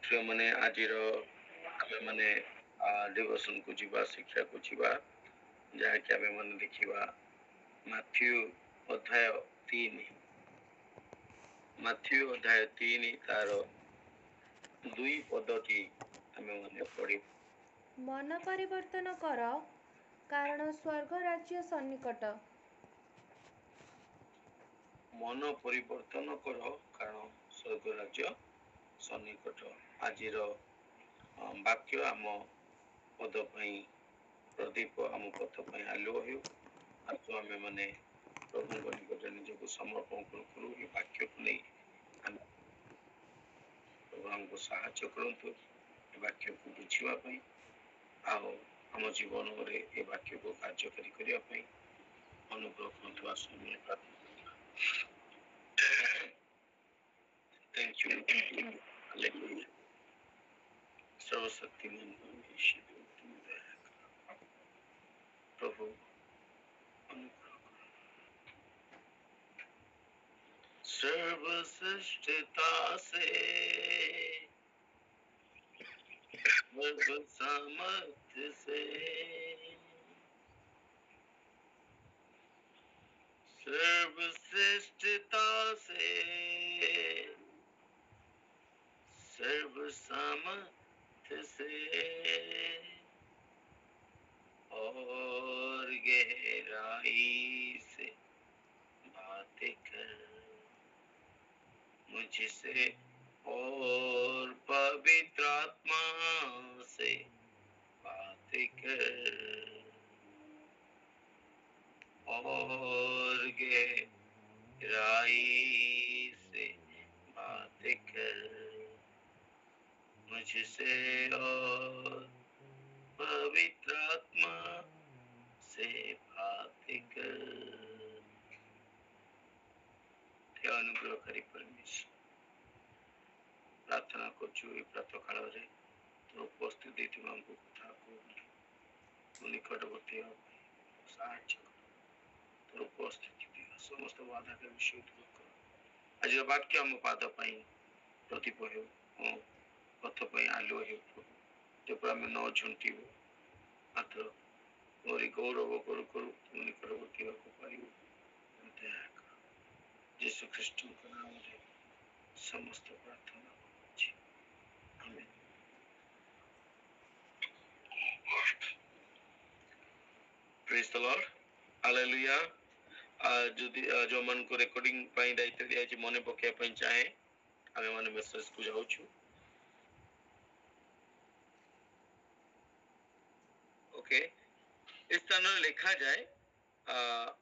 प्रिय माने आज आमे माने डिवोशन को जीवा शिक्षा को जीवा जहाँकि आमे माने देखिबा माथ्यू अध्याय 3 माथ्यू अध्याय 3 तार 2 पदटी आमे माने पढ़ी मन परिवर्तन कर कारण स्वर्ग राज्य सन्निकट। मन परिवर्तन कर कारण स्वर्ग राज्य सन्निकट। आज वाक्य आम पद प्रदीप आम पथ आलुओ हो आसु आमे माने प्रभु निकट निजक समर्पण करूँ वाक्य को नहीं प्रभु हमको साहाय्य करंतु वाक्य को बुझापी आम जीवन में ये वाक्य को कार्यकारी करने अनुग्रह करंतु आसु प्रार्थना थैंक यू हालेलुया सर्वशक्तिमान परमेश्वर तुम दया करो प्रभु अनुग्रह सर्वश्रेष्ठता से सर्व सामर्थ्य से सर्वश्रेष्ठता से सर्व सामर्थ्य से और गहराई से बातें कर मुझसे और पवित्र आत्मा से बातें कर और गहराई से बातें कर मुझसे और पवित्र आत्मा से बातें कर अनुग्रह करी परमेश्वर प्रार्थना कर प्रातः काल तो उपस्थित हमको कथा को निकटवर्ती साहाय्य तो उपस्थिति समस्त बाधा के विषय दूर कर आज वाक्य आम पाद प्रदीप हो पथ आलुओ हो आम न झुंटू मात्र मोरी गौरव करू करू तुम निकटवर्ती पार दया कर यीशु ख्रीष्ट नाम में समस्त प्रार्थना आमेन प्रेज द लॉर्ड हालेलुया जदि जो मन को रिकॉर्डिंग पई दायित्व दिया छै मने पके पई चाहे आमे माने मेसेज को जाउ छु ओके इस स्थान लिखा जाए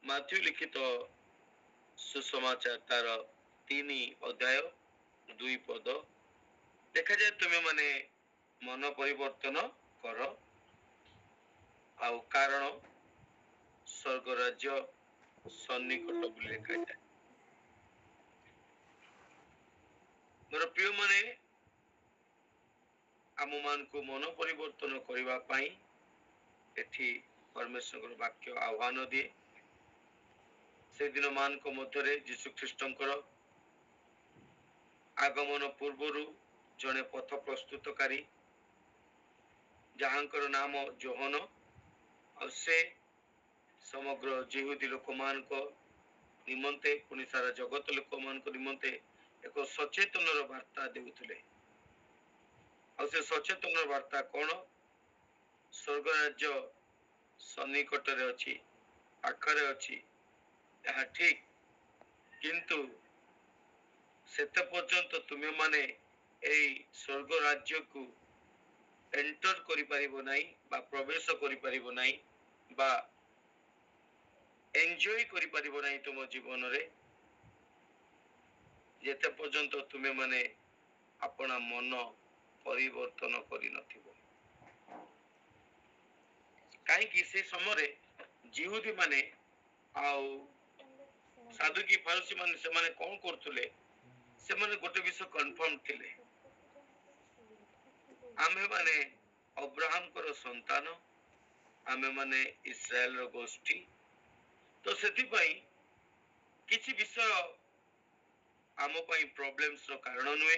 माथ्यू लिखित सुसमाचार तार 3 अध्याय 2 पद देखा जाए तुम्हें माने मन परिवर्तन कर आ कारण स्वर्ग राज्य सन्निकट बोली लिखा जाए मोर प्रिय माने आम मान को मन परिवर्तन करबा पई एठी परमेश्वर वाक्य आह्वान दिए से दिन मान को मध्य यीशु ख्रीष्टंकर आगमन पूर्व जड़े पथ प्रस्तुतकारी जहाँकर नाम जोहन और से समग्र जिहुदी लोक मान को निमंते पुनि सारा जगत लोक मान को निमंते एक सचेतन वार्ता देउथले और से सचेतन वार्ता कौन स्वर्ग राज्य सन्निकट रे अछि पाखरे अछि यह ठीक किंतु सेते पर्यंत तुमे माने एई स्वर्ग राज्य को एंटर करि परिबो नाही बा प्रवेश करि परिबो नाही बा एन्जॉय करि परिबो नाही तुम जीवन रे जेते पर्यंत तुमे माने अपना मन परिवर्तन करि नथिबो काहे कि से समय जिहुदी माने आउ साधुकी फारसी माने से माने कौन करथुले से माने गोटे विषय कंफर्म थिले आमे माने अब्राहम कर संतान आमे माने इस्राएल रो गोष्ठी तो सेति पई किछि विषय आम पई प्रॉब्लम्स रो कारण नुए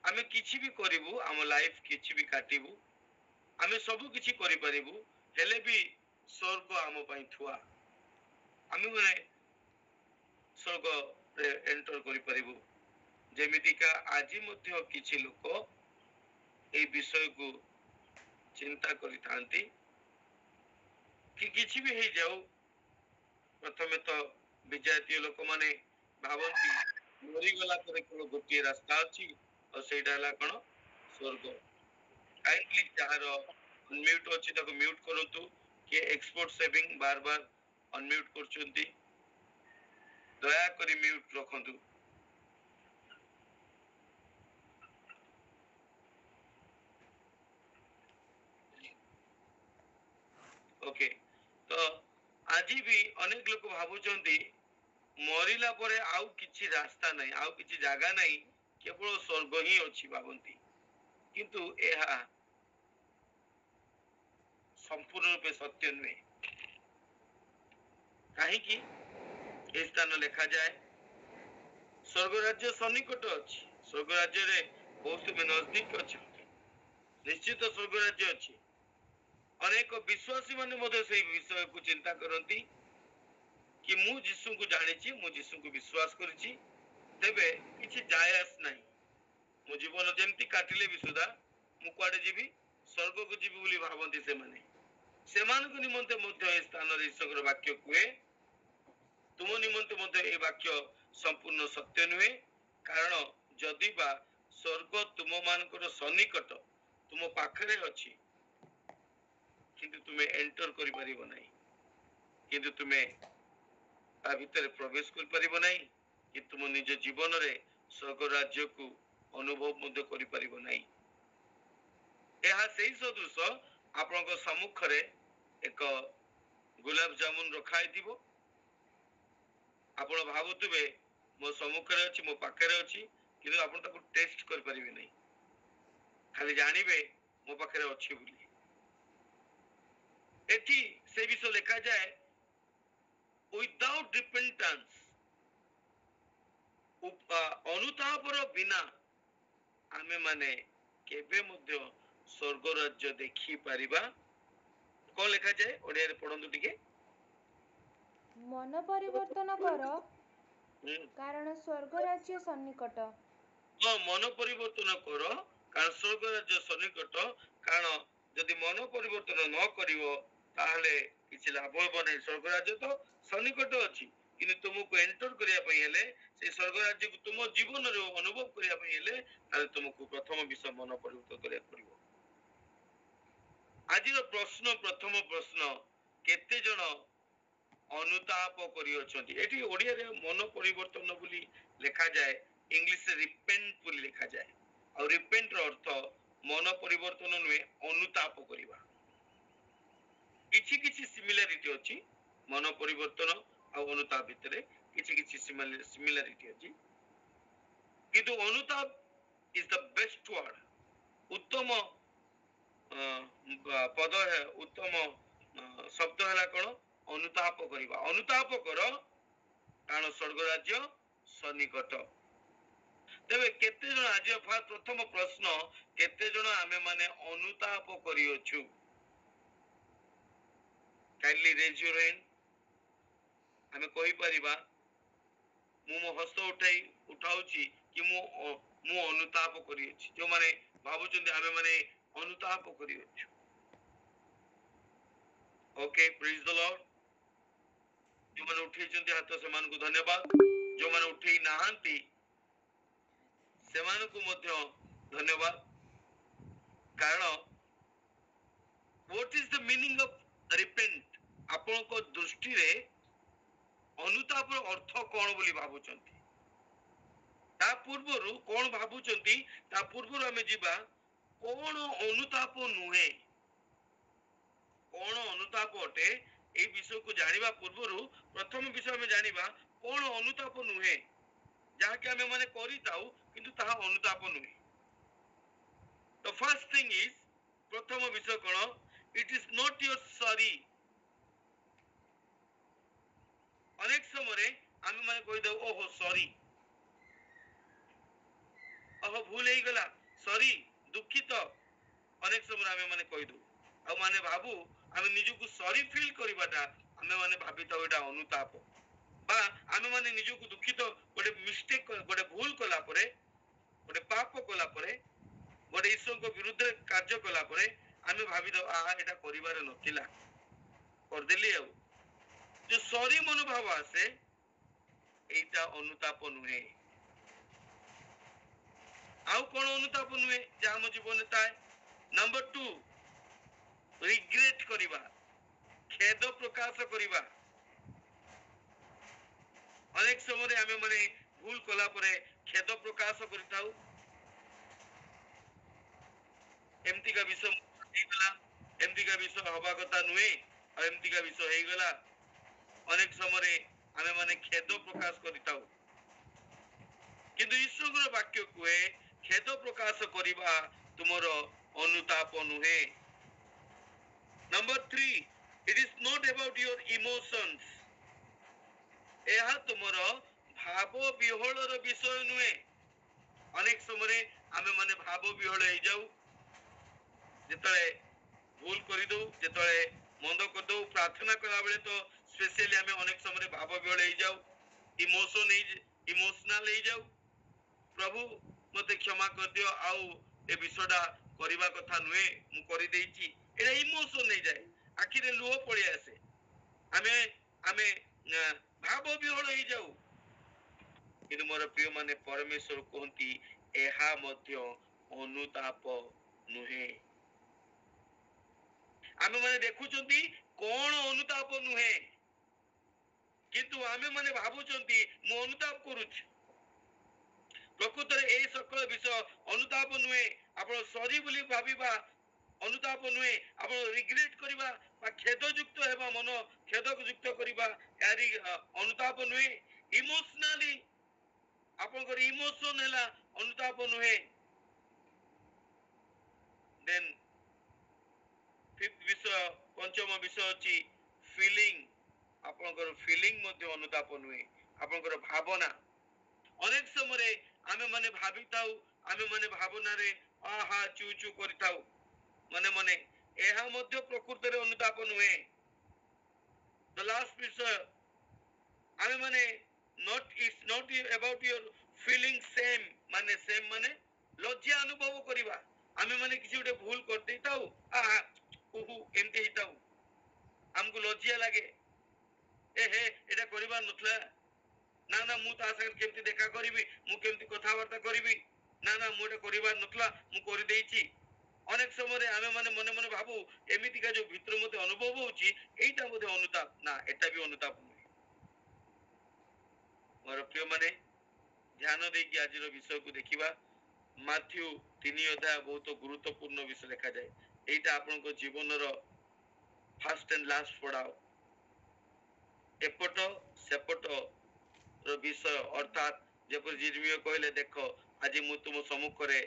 आमे किछि भी करिवु आम लाइफ किछि भी काटिबु आमे सब किछि करि परिबु हेले भी स्वर्ग आम पई थुआ आमे माने स्वर्ग रे एंटर करि परिबु जेमिति का आजि मध्य किछि लोक ए विषय को चिंता करि थांती कि किछि भी हे जाऊ प्रथमे तो विजातीय लोक माने भावंती मरी गला पर कोन गोटे रास्ता अछि और सेटा हला कोन स्वर्ग काइंडली जहार अनम्यूट अछि ताको म्यूट करंतु के एक्सपोर्ट सेविंग बार बार अनम्यूट करचुंती दया करी म्यूट रखंतु ओके तो आज भी अनेक लोक भाबुचंती मरिला परे आउ किछि रास्ता नहीं आउ किछि जागा नहीं केवल स्वर्ग ही अछि भाबंती किंतु एहा संपूर्ण रूपे सत्य नुहे कहीं कि ए स्थान लिखा जाए स्वर्ग राज्य सन्निकट अछि स्वर्ग राज्य रे बहुत में नजदीक अछि निश्चित स्वर्ग राज्य अछि अनेक विश्वासी माने मधे से विषय को चिंता करंती कि मु यीशु को जानिछि मु यीशु को विश्वास करिछि तेबे किछि जायस नहीं मो जीवन जेमति काटिले भी सुधा मु कुआडे जीवी स्वर्ग को जीवी बोली भाबंती से माने सेमान को निमंते मध्य ए स्थान रे ईश्वर वाक्य कुए तुम निमंते मध्य ए वाक्य संपूर्ण सत्य नुहे कारण जदि बा स्वर्ग तुम मानकर सन्निकट तुम पाखरे अछि किंतु तुमे एंटर करि परिबो नाही किंतु तुमे ता भीतर प्रवेश कर परिबो नाही कि तुम निज जीवन रे स्वर्ग राज्य को अनुभव मध्य करि परिबो नाही एहा सेही सदृश आपनक सम्मुख रे एक गुलाब जामुन रखाई दिबो आपण भाबुतबे मो सम्मुख रे अछि मो पाखरे अछि किंतु आपण ताको टेस्ट कर परिबे नाही खाली जानिबे मो पाखरे अछि बोली एठी से विषय लिखा जाए विदाउट रिपेंटेंस अनुतापर बिना आमे माने केबे मध्य स्वर्ग राज्य देखि परिबा कोन लिखा जाए ओडिया रे पढंतु टिके मन परिवर्तन कर कारण स्वर्ग राज्य सन्निकट मन परिवर्तन कर कारण स्वर्ग राज्य सन्निकट कारण जदि मन परिवर्तन न करिवो ताहले किछि लाभ होबो नै स्वर्ग राज्य तो सन्निकट अछि किंतु तुमको एंटर करिया पई हेले से स्वर्ग राज्य को तुम जीवन रे अनुभव करिया पई हेले ताले तुमको प्रथम विषय मन परिवर्तन करिया पड़िबो आज प्रथम प्रश्न केते जण अनुताप करि अछंती एठी ओडिया रे मन परिवर्तन बोली लिखा जाए इंग्लिश रे रिपेंट बोली लिखा जाए और रिपेंट रो अर्थ मन परिवर्तन नुहे अनुताप करिबा किछि किछि सिमिलरिटी अछि मन परिवर्तन आ अनुताप भितरे किछि किछि सिमिलरिटी अछि किंतु अनुताप इज द बेस्ट वर्ड उत्तम पद है उत्तम शब्द है कोन अनुताप करिबा अनुताप कर कारण स्वर्ग राज्य सन्निकट तेबे केते जण आज प्रथम प्रश्न केते जण आमे माने अनुताप करियोछु काइंडली रेज योर हैंड आमे कहि परिबा मु मो हस्त उठाउची कि मु अनुताप करियोछि जो माने भाबुचंदी आमे माने अनुताप करियोछु ओके प्रेज द लॉर्ड जो माने उठेचंदी हाथ समान को धन्यवाद जो माने उठेई नाहंती सेमान को मध्य धन्यवाद कारण what is the meaning of repent आपण को दृष्टि रे अनुताप अर्थ कोन बोली भाबुचंती ता पूर्वरु कोन भाबुचंती ता पूर्वरु हमें जीवा कोन अनुताप नुहे कोन अनुताप अटे ए विषय को जानिबा पूर्वरु प्रथम विषय में जानिबा कोन अनुताप नुहे जहा कि हमें माने करि ताऊ किंतु ताहा अनुताप नुहे द फर्स्ट थिंग इज प्रथम विषय कोन it is not your sorry अनेक समय आमे माने कहि दउ ओहो सॉरी ভুল ହେଇଗଲା ସରି ଦୁଃଖିତ ଅନେକ ସମୟରେ ଆମେ ମାନେ କହିଦଉ ଆଉ ମାନେ ଭାବୁ ଆମେ ନିଜକୁ ସରି ଫିଲ୍ କରିବାଟା ଆମେ ମାନେ ଭାବିଥାଉ ଏଇଟା ଅନୁତାପ ବା ଆମେ ମାନେ ନିଜକୁ ଦୁଃଖିତ ଗୋଟେ ମିଷ୍ଟେକ୍ ଗୋଟେ ଭୁଲ କଲା ପରେ ଗୋଟେ ପାପ କଲା ପରେ ଗୋଟେ ଈଶ୍ୱରଙ୍କ ବିରୁଦ୍ଧରେ କାର୍ଯ୍ୟ କଲା ପରେ ଆମେ ଭାବିଥାଉ ଏଇଟା କରିବାର ନଥିଲା କରିଦେଲି ଆଉ ଯୋଉ ସରି ମନୋଭାବ ଆସେ এইটা অনুতাপ নুহে ଆଉ କଣ ଅନୁତାପ ନୁହେଁ ଯାହା ଆମ ଜୀବନରେ ଥାଏ ନମ୍ବର 2 ରିଗ୍ରେଟ କରିବା ଖେଦ ପ୍ରକାଶ କରିବା ଅନେକ ସମୟରେ ଆମେ ମାନେ ଭୁଲ କଲା ପରେ ଖେଦ ପ୍ରକାଶ କରିଥାଉ ଏମିତିକା ବିଷୟ ହେଇଗଲା ଏମିତିକା ବିଷୟ ହବା କଥା ନୁହେଁ ଆଉ ଏମିତିକା ବିଷୟ ହେଇଗଲା ଅନେକ ସମୟରେ ଆମେ ମାନେ ଖେଦ ପ୍ରକାଶ କରିଥାଉ କିନ୍ତୁ ଈଶ୍ୱରଙ୍କର ବାକ୍ୟ କୁହେ ଖେଦ ପ୍ରକାଶ କରିବା ତୁମର ଅନୁତାପ ନୁହେଁ number 3 it is not about your emotions ଏହା ତୁମର ଭାବ ବିହଳର ବିଷୟ ନୁହେଁ ଅନେକ ସମୟରେ ଆମେ ମାନେ ଭାବ ବିହଳ ହେଇଯାଉ ଯେତେବେଳେ ଭୁଲ କରିଦଉ ଯେତେବେଳେ ମନ୍ଦ କରିଦଉ ପ୍ରାର୍ଥନା କଲା ବେଳେ ତ ସ୍ପେଶିଆଲି ଆମେ ଅନେକ ସମୟରେ ଭାବ ବିହଳ ହେଇଯାଉ ଇମୋସନାଲ ହେଇଯାଉ ପ୍ରଭୁ ମତେ କ୍ଷମା କରିଦିଅ ଆଉ ଏ ବିଷୟଟା କରିବା କଥା ନୁହେଁ ମୁଁ କରିଦେଇଛି ଏଇଟା ଇମୋସନ ହେଇଯାଏ ଆଖିରେ ଲୁହ ପଳେଇ ଆସେ ଆମେ ଆମେ ଭାବ ବିହଳ ହେଇଯାଉ କିନ୍ତୁ ମୋର ପ୍ରିୟ ମାନେ ପରମେଶ୍ୱର କୁହନ୍ତି ଏହା ମଧ୍ୟ ଅନୁତାପ ନୁହେଁ ଆମେ ମାନେ ଦେଖୁଛନ୍ତି କଣ ଅନୁତାପ ନୁହେଁ କିନ୍ତୁ ଆମେ ମାନେ ଭାବୁଛନ୍ତି ମୁଁ ଅନୁତାପ କରୁଛି ପ୍ରକୃତରେ ଏହି ସକଳ ବିଷୟ ଅନୁତାପ ନୁହେଁ ଆପଣ ସରି ବୋଲି ଭାବିବା ଅନୁତାପ ନୁହେଁ ଆପଣ ରିଗ୍ରେଟ କରିବା ବା ଖେଦଯୁକ୍ତ ହେବା ମନ ଖେଦଯୁକ୍ତ କରିବା ଏହାରି ଅନୁତାପ ନୁହେଁ ଇମୋସନାଲି ଆପଣଙ୍କର ଇମୋସନ ହେଲା ଅନୁତାପ ନୁହେଁ ଦେନ୍ ଫିଫ୍ଥ ବିଷୟ ପଞ୍ଚମ ବିଷୟ ଅଛି ଫିଲିଂ ଆପଣଙ୍କର ଫିଲିଂ ମଧ୍ୟ ଅନୁତାପ ନୁହେଁ ଆପଣଙ୍କର ଭାବନା ଅନେକ ସମୟରେ ଆମେ ମାନେ ଭାବିଥାଉ ଆମେ ମାନେ ଭାବନାରେ ଚୁ ଚୁ କରିଥାଉ ମନେ ମନେ ଏହା ମଧ୍ୟ ପ୍ରକୃତରେ ଅନୁତାପ ନୁହେଁ ଦ ଲାଷ୍ଟ ବିଷୟ ଆମେ ମାନେ it's not about your feeling same ମାନେ ଲଜ୍ଜା ଅନୁଭବ କରିବା ଆମେ ମାନେ କିଛି ଗୋଟେ ଭୁଲ କରିଦେଇଥାଉ ଏମିତି ହେଇଥାଉ ଆମକୁ ଲଜ୍ଜା ଲାଗେ ଏଟା କରିବାର ନଥିଲା ନା ନା ମୁଁ ତା ସାଙ୍ଗରେ କେମିତି ଦେଖା କରିବି ମୁଁ କେମିତି କଥାବାର୍ତ୍ତା କରିବି ନା ନା ମୁଁ ଏଟା କରିବାର ନଥିଲା ମୁଁ କରିଦେଇଛି ଅନେକ ସମୟରେ ଆମେ ମାନେ ମନେ ମନେ ଭାବୁ ଏମିତିକା ଯୋଉ ଭିତରେ ମତେ ଅନୁଭବ ହଉଛି ଏଇଟା ବୋଧେ ଅନୁତାପ ନା ଏଟା ବି ଅନୁତାପ ନୁହେଁ ମୋର ପ୍ରିୟ ମାନେ ଧ୍ୟାନ ଦେଇକି ଆଜିର ବିଷୟକୁ ଦେଖିବା ମାଥ୍ୟୁ 3 ଅଧ୍ୟାୟ ବହୁତ ଗୁରୁତ୍ୱପୂର୍ଣ୍ଣ ବିଷୟ ଲେଖାଯାଏ এইটা ଆପଣଙ୍କ ଜୀବନର ଫାଷ୍ଟ ଏଣ୍ଡ ଲାଷ୍ଟ ପଢାଅ ଏପଟ ସେପଟ ବିଷୟ ଅର୍ଥାତ ଯେପରି ଜିର୍ମିୟ କହିଲେ ଦେଖ ଆଜି ମୁଁ ତୁମ ସମ୍ମୁଖରେ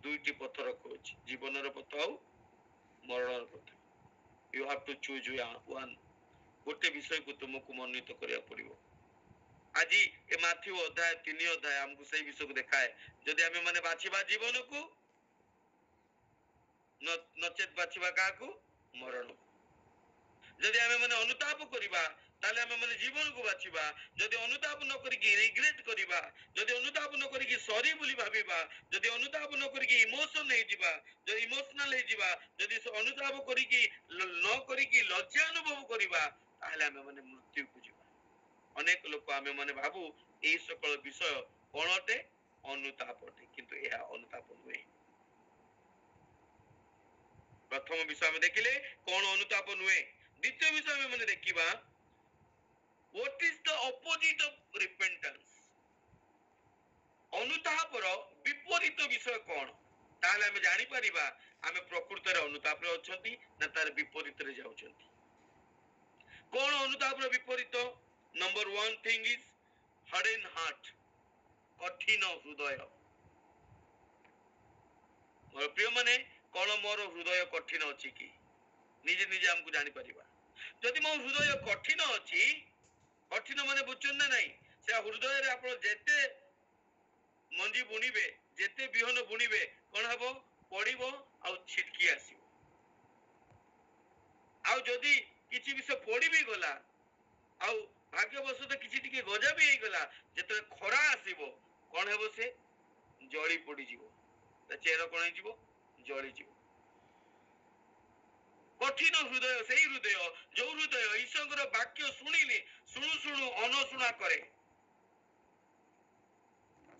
ଦୁଇଟି ପଥ ରଖୁଅଛି ଜୀବନର ପଥ ଆଉ ମରଣର ପଥ you have to choose one ଗୋଟେ ବିଷୟକୁ ତୁମକୁ ମନୋନୀତ କରିବାକୁ ପଡିବ ଆଜି ଏ ମାଥ୍ୟୁ ଅଧ୍ୟାୟ 3 ଅଧ୍ୟାୟ ଆମକୁ ସେଇ ବିଷୟକୁ ଦେଖାଏ ଯଦି ଆମେ ମାନେ ବାଛିବା ଜୀବନକୁ ନଚେତ ବାଛିବା କାହାକୁ ମରଣକୁ ଯଦି ଆମେ ମାନେ ଅନୁତାପ କରିବା ତାହେଲେ ଆମେ ମାନେ ଜୀବନକୁ ବାଛିବା ଯଦି ଅନୁତାପ ନ କରିକି ରିଗ୍ରେଟ କରିବା ଯଦି ଅନୁତାପ ନ କରିକି ସରି ବୋଲି ଭାବିବା ଯଦି ଅନୁତାପ ନ କରିକି ଇମୋସନ ହେଇଯିବା ଯଦି ଇମୋସନାଲ ହେଇଯିବା ଯଦି ଅନୁତାପ କରିକି ନ କରିକି ଲଜ୍ଜା ଅନୁଭବ କରିବା ତାହେଲେ ଆମେ ମାନେ ମୃତ୍ୟୁକୁ ଯିବା ଅନେକ ଲୋକ ଆମେ ମାନେ ଭାବୁ এই সকল ବିଷୟ କଣ ଅଟେ ଅନୁତାପ ଅଟେ କିନ୍ତୁ ଏହା ଅନୁତାପ ନୁହେଁ ପ୍ରଥମ ବିଷୟ ଆମେ ଦେଖିଲେ କଣ ଅନୁତାପ ନୁହେଁ ଦ୍ୱିତୀୟ ବିଷୟ ଆମେ ମାନେ ଦେଖିବା what is the opposite of repentance ଅନୁତାପର ବିପରୀତ ବିଷୟ କଣ ତାହେଲେ ଆମେ ଜାଣିପାରିବା ଆମେ ପ୍ରକୃତରେ ଅନୁତାପରେ ଅଛନ୍ତି ନା ତାର ବିପରୀତରେ ଯାଉଛନ୍ତି କଣ ଅନୁତାପର ବିପରୀତ number 1 thing is hardened heart କଠିନ ହୃଦୟ ମୋର ପ୍ରିୟ ମାନେ କଣ ମୋର ହୃଦୟ କଠିନ ଅଛି କି ନିଜେ ନିଜେ ଆମକୁ ଜାଣିପାରିବା ଯଦି ମୋ ହୃଦୟ କଠିନ ଅଛି କଠିନ ମାନେ ବୁଝୁଛନ୍ତି ନା ନାହିଁ ସେ ହୃଦୟରେ ଆପଣ ଯେତେ ମଞ୍ଜି ବୁଣିବେ ଯେତେ ବିହନ ବୁଣିବେ କଣ ହବ? ପଡିବ ଆଉ ଛିଟକି ଆସିବ। ଆଉ ଯଦି କିଛି ବିଷ ପଡି ବି ଗଲା ଆଉ ଭାଗ୍ୟବଶତଃ କିଛି ଟିକେ ଗଜା ବି ହେଇଗଲା, ଯେତେବେଳେ ଖରା ଆସିବ କଣ ହେବ? ସେ ଜଳି ପଡିଯିବ, ତା ଚେର କଣ ହେଇଯିବ? ଜଳିଯିବ। କଠିନ ହୃଦୟ ସେଇ ହୃଦୟ ଯୋଉ ହୃଦୟ ଈଶ୍ୱରଙ୍କର ବାକ୍ୟ ଶୁଣିଲେ ଶୁଣୁ ଶୁଣୁ ଅନଶୁଣା କରେ,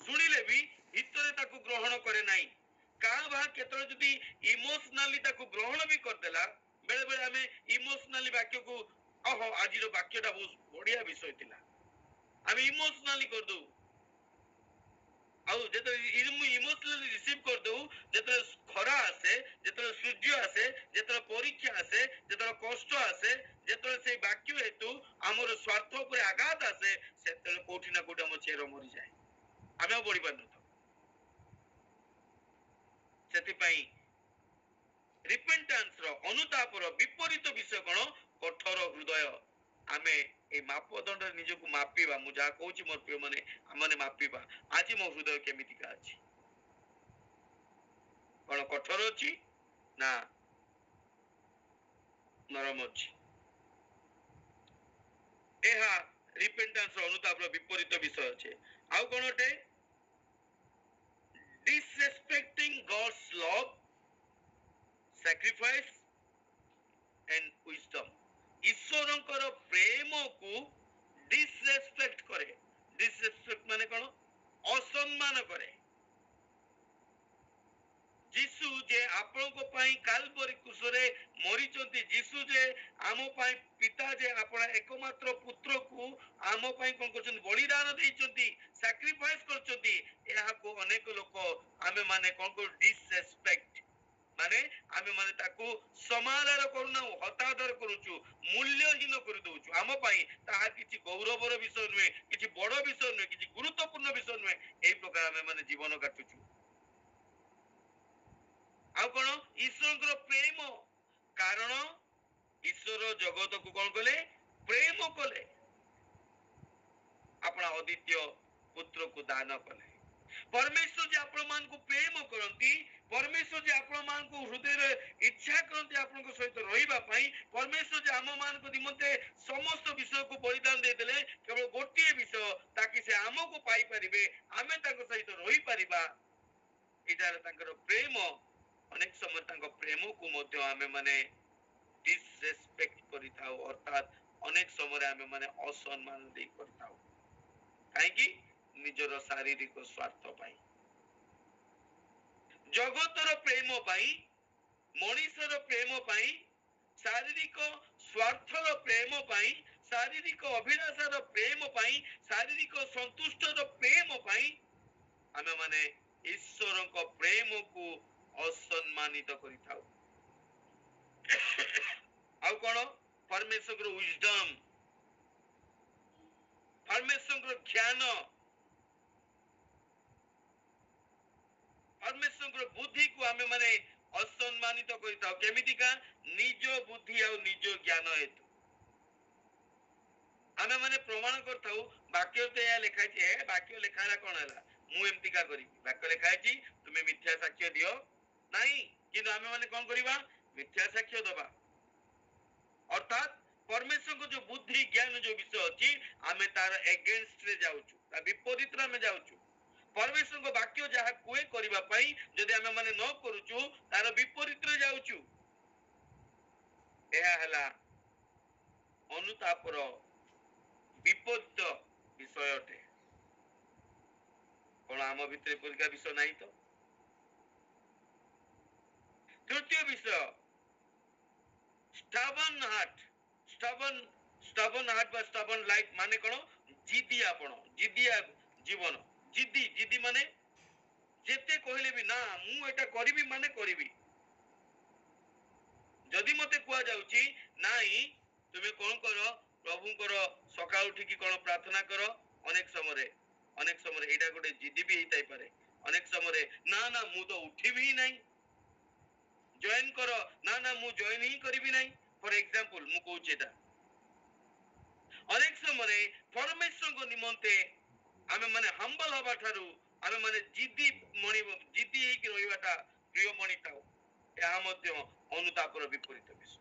ଶୁଣିଲେ ବି ଭିତରେ ତାକୁ ଗ୍ରହଣ କରେ ନାହିଁ। କାଁ ଭାଁ କେତେବେଳେ ଯଦି ଇମୋସନାଲି ତାକୁ ଗ୍ରହଣ ବି କରିଦେଲା, ବେଳେ ବେଳେ ଆମେ ଇମୋସନାଲି ବାକ୍ୟକୁ ଓହୋ ଆଜିର ବାକ୍ୟଟା ବହୁତ ବଢିଆ ବିଷୟ ଥିଲା, ଆମେ ଇମୋସନାଲି କରିଦଉ। ଆଉ ଯେତେବେଳେ ଇମୋସନାଲି ରିସିଭ କରିଦଉ, ଯେତେବେଳେ ଖରା ଆସେ, ଯେତେବେଳେ ସୂର୍ଯ୍ୟ ଆସେ, ଯେତେବେଳେ ପରୀକ୍ଷା ଆସେ, ଯେତେବେଳେ କଷ୍ଟ ଆସେ, ଯେତେବେଳେ ସେଇ ବାକ୍ୟ ହେତୁ ଆମର ସ୍ୱାର୍ଥ ଉପରେ ଆଘାତ ଆସେ, ସେତେବେଳେ କୋଉଠି ନା କୋଉଠି ଆମ ଚେର ମରିଯାଏ, ଆମେ ଆଉ ବଢି ପାରିନଥାଉ। ସେଥିପାଇଁ ରିପେଣ୍ଟାନ୍ସର ଅନୁତାପର ବିପରୀତ ବିଷୟ କଣ? କଠୋର ହୃଦୟ। ଆମେ এই ମାପଦଣ୍ଡରେ ନିଜକୁ ମାପିବା। ମୁଁ ଯାହା କହୁଛି ମୋର ପ୍ରିୟ ମାନେ ଆମମାନେ ମାପିବା, ଆଜି ମୋ ହୃଦୟ କେମିତିକା ଅଛି? କଣ କଠୋର ଅଛି ନା ନରମ ଅଛି? ଏହା ରିପେଣ୍ଟାନ୍ସର ଅନୁତାପର ବିପରୀତ ବିଷୟ ଅଛି। ଆଉ କଣ ଅଟେ? disrespecting God's love, sacrifice and wisdom. ଈଶ୍ୱରଙ୍କର ପ୍ରେମକୁ disrespect କରେ। disrespect ମାନେ କଣ? ଅସମ୍ମାନ କରେ। ଯୀଶୁ ଯେ ଆପଣଙ୍କ ପାଇଁ କାଲବରୀ କ୍ରୁଶରେ ମରିଛନ୍ତି, ଯୀଶୁ ଯେ ଆମ ପାଇଁ, ପିତା ଯେ ଆପଣ ଏକମାତ୍ର ପୁତ୍ରକୁ ଆମ ପାଇଁ କଣ କରୁଛନ୍ତି? ବଳିଦାନ ଦେଇଛନ୍ତି, ସାକ୍ରିଫାଇସ୍ କରିଛନ୍ତି। ଏହାକୁ ଅନେକ ଲୋକ ଆମେ ମାନେ କଣ କରୁ? ଡିସରେସ୍ପେକ୍ଟ, ମାନେ ଆମେ ମାନେ ତାକୁ ସମାଦର କରୁନାହୁଁ, ହତାଦର କରୁଛୁ, ମୂଲ୍ୟହୀନ କରିଦଉଛୁ। ଆମ ପାଇଁ ତାହା କିଛି ଗୌରବର ବିଷୟ ନୁହେଁ, କିଛି ବଡ ବିଷୟ ନୁହେଁ, କିଛି ଗୁରୁତ୍ୱପୂର୍ଣ୍ଣ ବିଷୟ ନୁହେଁ। ଏଇ ପ୍ରକାର ଆମେ ମାନେ ଜୀବନ କାଟୁଛୁ। ଆଉ କଣ? ଈଶ୍ୱରଙ୍କର ପ୍ରେମ, କାରଣ ଈଶ୍ୱର ଜଗତକୁ କଣ କଲେ? ପ୍ରେମ କଲେ, ଆପଣ ଅଦ୍ୱିତୀୟ ପୁତ୍ରକୁ ଦାନ କଲେ। ପରମେଶ୍ୱର ଯେ ଆପଣ ମାନଙ୍କୁ ପ୍ରେମ କରନ୍ତି, ପରମେଶ୍ୱର ଯେ ଆପଣ ମାନଙ୍କୁ ହୃଦୟରେ ଇଚ୍ଛା କରନ୍ତି ଆପଣଙ୍କ ସହିତ ରହିବା ପାଇଁ, ପରମେଶ୍ୱର ଯେ ଆମ ମାନଙ୍କ ନିମନ୍ତେ ସମସ୍ତ ବିଷୟକୁ ବଳିଦାନ ଦେଇଦେଲେ, କେବଳ ଗୋଟିଏ ବିଷୟ, ତାକି ସେ ଆମକୁ ପାଇପାରିବେ, ଆମେ ତାଙ୍କ ସହିତ ରହିପାରିବା। ଏଇଟା ହେଲା ତାଙ୍କର ପ୍ରେମ। ଅନେକ ସମୟ ତାଙ୍କ ପ୍ରେମକୁ ମଧ୍ୟ ଆମେ ମାନେ ଡିସରେସ୍ପେକ୍ଟ କରିଥାଉ, ଅର୍ଥାତ୍ ଅନେକ ସମୟରେ ଆମେ ମାନେ ଅସମ୍ମାନ ଦେଇ କରିଥାଉ। କାହିଁକି? ନିଜର ଶାରୀରିକ ସ୍ୱାର୍ଥ ପାଇଁ, ଜଗତର ପ୍ରେମ ପାଇଁ, ମଣିଷର ପ୍ରେମ ପାଇଁ, ଶାରୀରିକ ସ୍ୱାର୍ଥର ପ୍ରେମ ପାଇଁ, ଶାରୀରିକ ଅଭିଳାଷାର ପ୍ରେମ ପାଇଁ, ଶାରୀରିକ ସନ୍ତୁଷ୍ଟର ପ୍ରେମ ପାଇଁ ଆମେ ମାନେ ଈଶ୍ୱରଙ୍କ ପ୍ରେମକୁ ଅସମ୍ମାନିତ କରିଥାଉ। ଆଉ କଣ? ପରମେଶ୍ୱରଙ୍କର ୱିଜଡମ୍, ପରମେଶ୍ୱରଙ୍କର ଜ୍ଞାନ, ପରମେଶ୍ୱରଙ୍କର ବୁଦ୍ଧିକୁ ଆମେ ମାନେ ଅସମ୍ମାନିତ କରିଥାଉ। କେମିତିକା? ନିଜ ବୁଦ୍ଧି ଆଉ ନିଜ ଜ୍ଞାନ ହେତୁ ଆମେ ମାନେ ପ୍ରମାଣ କରିଥାଉ। ବାକ୍ୟ ତ ଏହା ଲେଖା ହେଇଛି, ବାକ୍ୟ ଲେଖା ହେଲା କଣ ହେଲା? ମୁଁ ଏମିତିକା କରିବି। ବାକ୍ୟ ଲେଖା ହେଇଛି ତୁମେ ମିଥ୍ୟା ସାକ୍ଷ୍ୟ ଦିଅ ନାହିଁ, କିନ୍ତୁ ଆମେ ମାନେ କଣ କରିବା? ମିଥ୍ୟା ସାକ୍ଷ୍ୟ ଦବା। ଅର୍ଥାତ୍ ପରମେଶ୍ୱରଙ୍କ ଯୋଉ ବୁଦ୍ଧି ଜ୍ଞାନ ଯୋଉ ବିଷୟ ଅଛି, ଆମେ ତାର ଏଗେନଷ୍ଟରେ ଯାଉଛୁ, ତା ବିପରୀତରେ ଆମେ ଯାଉଛୁ। ପରମେଶ୍ୱରଙ୍କ ବାକ୍ୟ ଯାହା କୁହେ କରିବା ପାଇଁ, ଯଦି ଆମେ ମାନେ ନ କରୁଛୁ, ତାର ବିପରୀତରେ ଯାଉଛୁ। ଏହା ହେଲା ଅନୁତାପର ବିପରୀତ ବିଷୟ ଅଟେ। କଣ ଆମ ଭିତରେ ପରିକା ବିଷୟ ନାହିଁ ତ? ତୃତୀୟ ବିଷୟ, stubborn heart, stubborn heart বা stubborn life ମାନେ କଣ? ଜିଦି, ଆପଣ ଜିଦିଆ ଜୀବନ। ଜିଦି ମାନେ ଯେତେ କହିଲେ ବି ନା ମୁଁ ଏଟା କରିବି ମାନେ କରିବି। ଯଦି ମତେ କୁହାଯାଉଛି ନାଇଁ ତୁମେ କଣ କର, ପ୍ରଭୁଙ୍କର ସକାଳୁ ଉଠିକି କଣ ପ୍ରାର୍ଥନା କର, ଅନେକ ସମୟରେ ଏଇଟା ଗୋଟେ ଜିଦି ବି ହେଇଥାଇପାରେ। ଅନେକ ସମୟରେ ନା ମୁଁ ତ ଉଠିବି ହିଁ ନାହିଁ। ଜଏନ୍ କର, ନା ମୁଁ ଜଏନ୍ ହିଁ କରିବି ନାହିଁ। ଫର ଏକ୍ସାମ୍ପଲ ମୁଁ କହୁଛି ଏଟା। ଅନେକ ସମୟରେ ପରମେଶ୍ୱରଙ୍କ ନିମନ୍ତେ ଆମେ ମାନେ ହମ୍ବଲ ହବା ଠାରୁ ଆମେ ମାନେ ଜିଦି ହେଇକି ରହିବାଟା ପ୍ରିୟ ମଣିଥାଉ। ଏହା ମଧ୍ୟ ଅନୁତାପର ବିପରୀତ ବିଷୟ।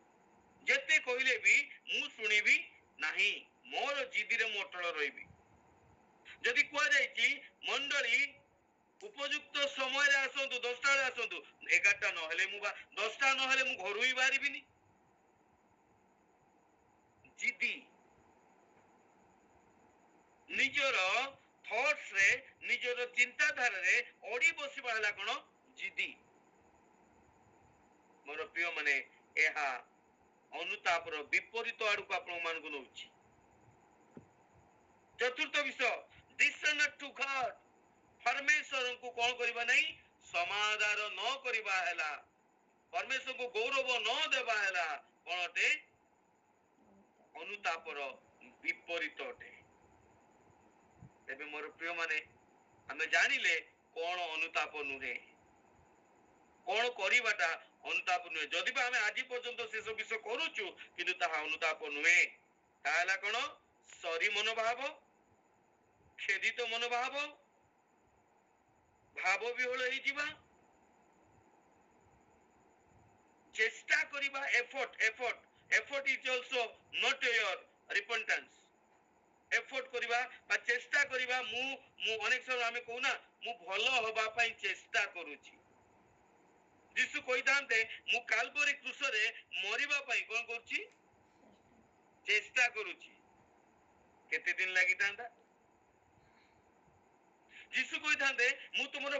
ଯେତେ କହିଲେ ବି ମୁଁ ଶୁଣିବି ନାହିଁ, ମୋର ଜିଦିରେ ମୁଁ ଅଟଳ ରହିବି। ଯଦି କୁହାଯାଇଛି ମଣ୍ଡଳୀ ଉପଯୁକ୍ତ ସମୟରେ ଆସନ୍ତୁ, 10ଟା ବେଳେ ଆସନ୍ତୁ, 11ଟା ନହେଲେ ମୁଁ 10ଟା ନହେଲେ ମୁଁ ଘରୁ ହିଁ ବାହାରିବିନି। ଜିଦି ନିଜର ଥଟ୍ସରେ, ନିଜର ଚିନ୍ତାଧାରାରେ ଅଡି ବସିବା ହେଲା କଣ? ଜିଦି। ମୋର ପ୍ରିୟ ମାନେ, ଏହା ଅନୁତାପର ବିପରୀତ ଆଡକୁ ଆପଣ ମାନଙ୍କୁ ନଉଛି। ଚତୁର୍ଥ ବିଷୟ, ଡିସଅନର ଟୁ ଗଡ। ପରମେଶ୍ୱରଙ୍କୁ କଣ କରିବା ନାହିଁ? ସମାଦର ନ କରିବା ହେଲା, ପରମେଶ୍ୱରଙ୍କୁ ଗୌରବ ନ ଦେବା ହେଲା କଣ ଅଟେ? ଅନୁତାପର ବିପରୀତ ଅଟେ। ତେବେ ମୋର ପ୍ରିୟ ମାନେ, ଆମେ ଜାଣିଲେ କଣ ଅନୁତାପ ନୁହେଁ, କଣ କରିବାଟା ଅନୁତାପ ନୁହେଁ। ଯଦି ବି ଆମେ ଆଜି ପର୍ଯ୍ୟନ୍ତ ଶେଷ ବିଷୟ କରୁଛୁ କିନ୍ତୁ ତାହା ଅନୁତାପ ନୁହେଁ, ତାହା ହେଲା କଣ? ସରି ମନୋଭାବ, ଖେଦିତ ମନୋଭାବ, ଭାବ ବିହଳ ହେଇଯିବା, ଚେଷ୍ଟା କରିବା, effort is also not your repentance. Effort କରିବା ବା ଚେଷ୍ଟା କରିବା, ମୁଁ ଅନେକ ସମୟ ଆମେ କହୁନା ମୁଁ ଭଲ ହବା ପାଇଁ ଚେଷ୍ଟା କରୁଛି। ଯୀଶୁ କହିଥାନ୍ତେ ମୁଁ କାଲବରୀ କ୍ରୁଶରେ ମରିବା ପାଇଁ କଣ କରୁଛି? ଚେଷ୍ଟା କରୁଛି। କେତେ ଦିନ ଲାଗିଥାନ୍ତା? ଯୀଶୁ କହିଥାନ୍ତେ ମୁଁ ତୁମର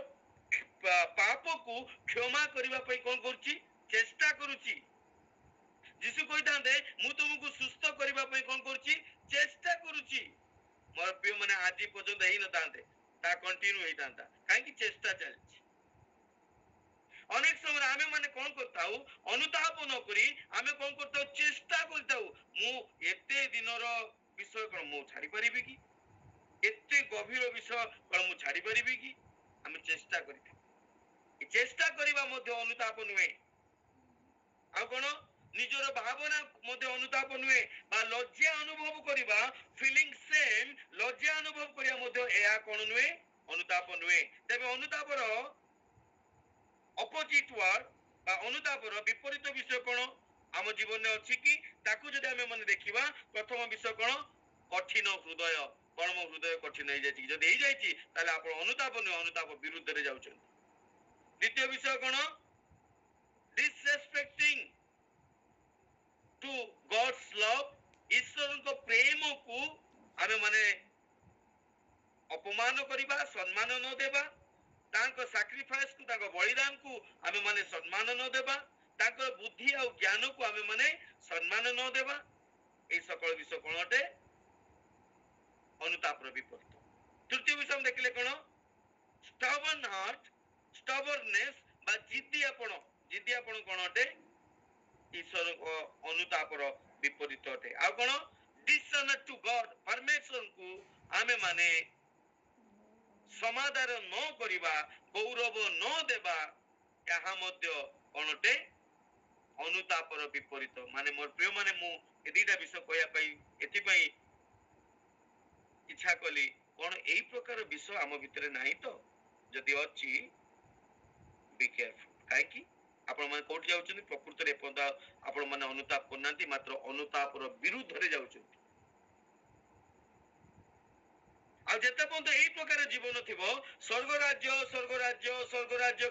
ପାପକୁ କ୍ଷମା କରିବା ପାଇଁ କଣ କରୁଛି? ଚେଷ୍ଟା କରୁଛି। ଯୀଶୁ କହିଥାନ୍ତେ ମୁଁ ତୁମକୁ ସୁସ୍ଥ କରିବା ପାଇଁ କଣ କରୁଛି? ଚେଷ୍ଟା କରୁଛି। ମୋର ପ୍ରିୟ ମାନେ, ଆଜି ପର୍ଯ୍ୟନ୍ତ ହେଇନଥାନ୍ତେ, ତା କଣ୍ଟିନ୍ୟୁ ହେଇଥାନ୍ତା। କାହିଁକି? ଚେଷ୍ଟା ଚାଲିଛି। ଅନେକ ସମୟରେ ଆମେ ମାନେ କଣ କରିଥାଉ? ଅନୁତାପ ନ କରି ଆମେ କଣ କରିଥାଉ? ଚେଷ୍ଟା କରିଥାଉ। ମୁଁ ଏତେ ଦିନର ବିଷୟ କଣ ମୁଁ ଛାଡି ପାରିବି କି? ଏତେ ଗଭୀର ବିଷୟ କଣ ମୁଁ ଛାଡି ପାରିବି କି? ଆମେ ଚେଷ୍ଟା କରିଥାଉ। ଚେଷ୍ଟା କରିବା ମଧ୍ୟ ଅନୁତାପ ନୁହେଁ। ଆଉ କଣ? ନିଜର ଭାବନା ମଧ୍ୟ ଅନୁତାପ ନୁହେଁ। ବା ଲଜ୍ଜା ଅନୁଭବ କରିବା, ଫିଲିଂ ସେମ୍, ଲଜ୍ଜା ଅନୁଭବ କରିବା ମଧ୍ୟ ଏହା କଣ ନୁହେଁ? ଅନୁତାପ ନୁହେଁ। ତେବେ ଅନୁତାପର ଅପୋଜିଟ ୱାର୍ଡ ବା ଅନୁତାପର ବିପରୀତ ବିଷୟ କଣ ଆମ ଜୀବନରେ ଅଛି କି? ତାକୁ ଯଦି ଆମେ ମାନେ ଦେଖିବା, ପ୍ରଥମ ବିଷୟ କଣ? କଠିନ ହୃଦୟ। କଣ? ମୋ ହୃଦୟ କଠିନ ହେଇଯାଇଛି। ଯଦି ହେଇଯାଇଛି ତାହେଲେ ଆପଣ ଅନୁତାପ ନୁହେଁ, ଅନୁତାପ ବିରୁଦ୍ଧରେ ଯାଉଛନ୍ତି। ଦ୍ୱିତୀୟ ବିଷୟ କଣ? ଡିସରେସ୍ପେକ୍ଟିଂ ଟୁ ଗଡ୍ସ ଲଭ। ଈଶ୍ୱରଙ୍କ ପ୍ରେମକୁ ଆମେ ମାନେ ଅପମାନ କରିବା, ସମ୍ମାନ ନ ଦେବା, ତାଙ୍କ ସାକ୍ରିଫାଇସକୁ, ତାଙ୍କ ବଳିଦାନକୁ ଆମେ ମାନେ ସମ୍ମାନ ନ ଦେବା, ତାଙ୍କର ବୁଦ୍ଧି ଆଉ ଜ୍ଞାନକୁ ଆମେ ମାନେ ସମ୍ମାନ ନ ଦେବା, এই সকল ବିଷୟ କଣ ଅଟେ? ଅନୁତାପର ବିପରୀତ। ତୃତୀୟ ବିଷୟ ଦେଖିଲେ କଣ? ଷ୍ଟବର୍ନ ହାର୍ଟ, ଷ୍ଟବର୍ନେସ୍ ବା ଜିଦ୍ଦିଆପଣ କଣ ଅଟେ? ଈଶ୍ୱରଙ୍କ ଅନୁତାପର ବିପରୀତ ଅଟେ। ଆଉ କଣ? ଡିସଅନର ଟୁ ଗଡ। ପରମେଶ୍ୱରଙ୍କୁ ଆମେ ମାନେ ସମାଦର ନ କରିବା, ଗୌରବ ନ ଦେବା, ଏହା ମଧ୍ୟ କଣ ଅଟେ? ଅନୁତାପର ବିପରୀତ। ମାନେ ମୋର ପ୍ରିୟ ମାନେ, ମୁଁ ଏ ଦିଟା ବିଷୟ କହିବା ପାଇଁ ଏଥିପାଇଁ ଇଚ୍ଛା କଲି, କଣ ଏଇ ପ୍ରକାର ବିଷୟ ଆମ ଭିତରେ ନାହିଁ ତ? ଯଦି ଅଛି, ବି କେୟାରଫୁଲ। କାହିଁକି? ଆପଣ ମାନେ କୋଉଠି ଯାଉଛନ୍ତି? ପ୍ରକୃତରେ ଏପର୍ଯ୍ୟନ୍ତ ଆପଣ ମାନେ ଅନୁତାପ କରୁନାହାନ୍ତି, ମାତ୍ର ଅନୁତାପର ବିରୁଦ୍ଧରେ ଯାଉଛନ୍ତି। ଆଉ ଯେତେ ପର୍ଯ୍ୟନ୍ତ ଏଇ ପ୍ରକାର ଜୀବନ ଥିବ, ସ୍ୱର୍ଗରାଜ୍ୟ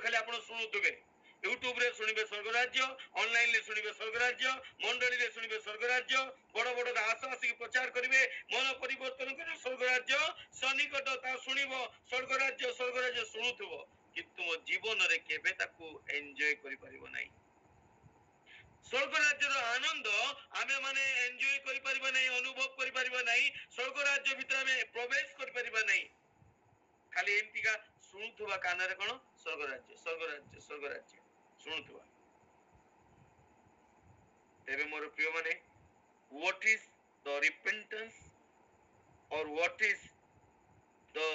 ଖାଲି ଆପଣ ଶୁଣୁଥିବେ। ୟୁଟ୍ୟୁବରେ ଶୁଣିବେ ସ୍ୱର୍ଗରାଜ୍ୟ, ଅନଲାଇନରେ ଶୁଣିବେ ସ୍ୱର୍ଗରାଜ୍ୟ, ମଣ୍ଡଳୀରେ ଶୁଣିବେ ସ୍ୱର୍ଗରାଜ୍ୟ, ବଡ ବଡ ଦାସ ଆସିକି ପ୍ରଚାର କରିବେ, ମନ ପରିବର୍ତ୍ତନ କରିବେ, ସ୍ୱର୍ଗରାଜ୍ୟ ସନ୍ନିକଟ, ତା ଶୁଣିବ ସ୍ୱର୍ଗରାଜ୍ୟ ଶୁଣୁଥିବ, କିନ୍ତୁ ମୋ ଜୀବନରେ କେବେ ତାକୁ ଏନ୍ଜୟ କରିପାରିବ ନାହିଁ। ସ୍ୱର୍ଗରାଜ୍ୟର ଆନନ୍ଦ ଆମେ ମାନେ ଏନ୍ଜୟ କରିପାରିବା ନାହିଁ, ଅନୁଭବ କରିପାରିବା ନାହିଁ। ସ୍ୱର୍ଗରାଜ୍ୟ ଭିତରେ ଆମେ ପ୍ରବେଶ କରିପାରିବା ନାହିଁ। ଖାଲି ଏମିତିକା ଶୁଣୁଥିବା, କାନରେ କଣ? ସ୍ୱର୍ଗରାଜ୍ୟ ଶୁଣୁଥିବା। ତେବେ ମୋର ପ୍ରିୟ ମାନେ, what is the repentance or what is the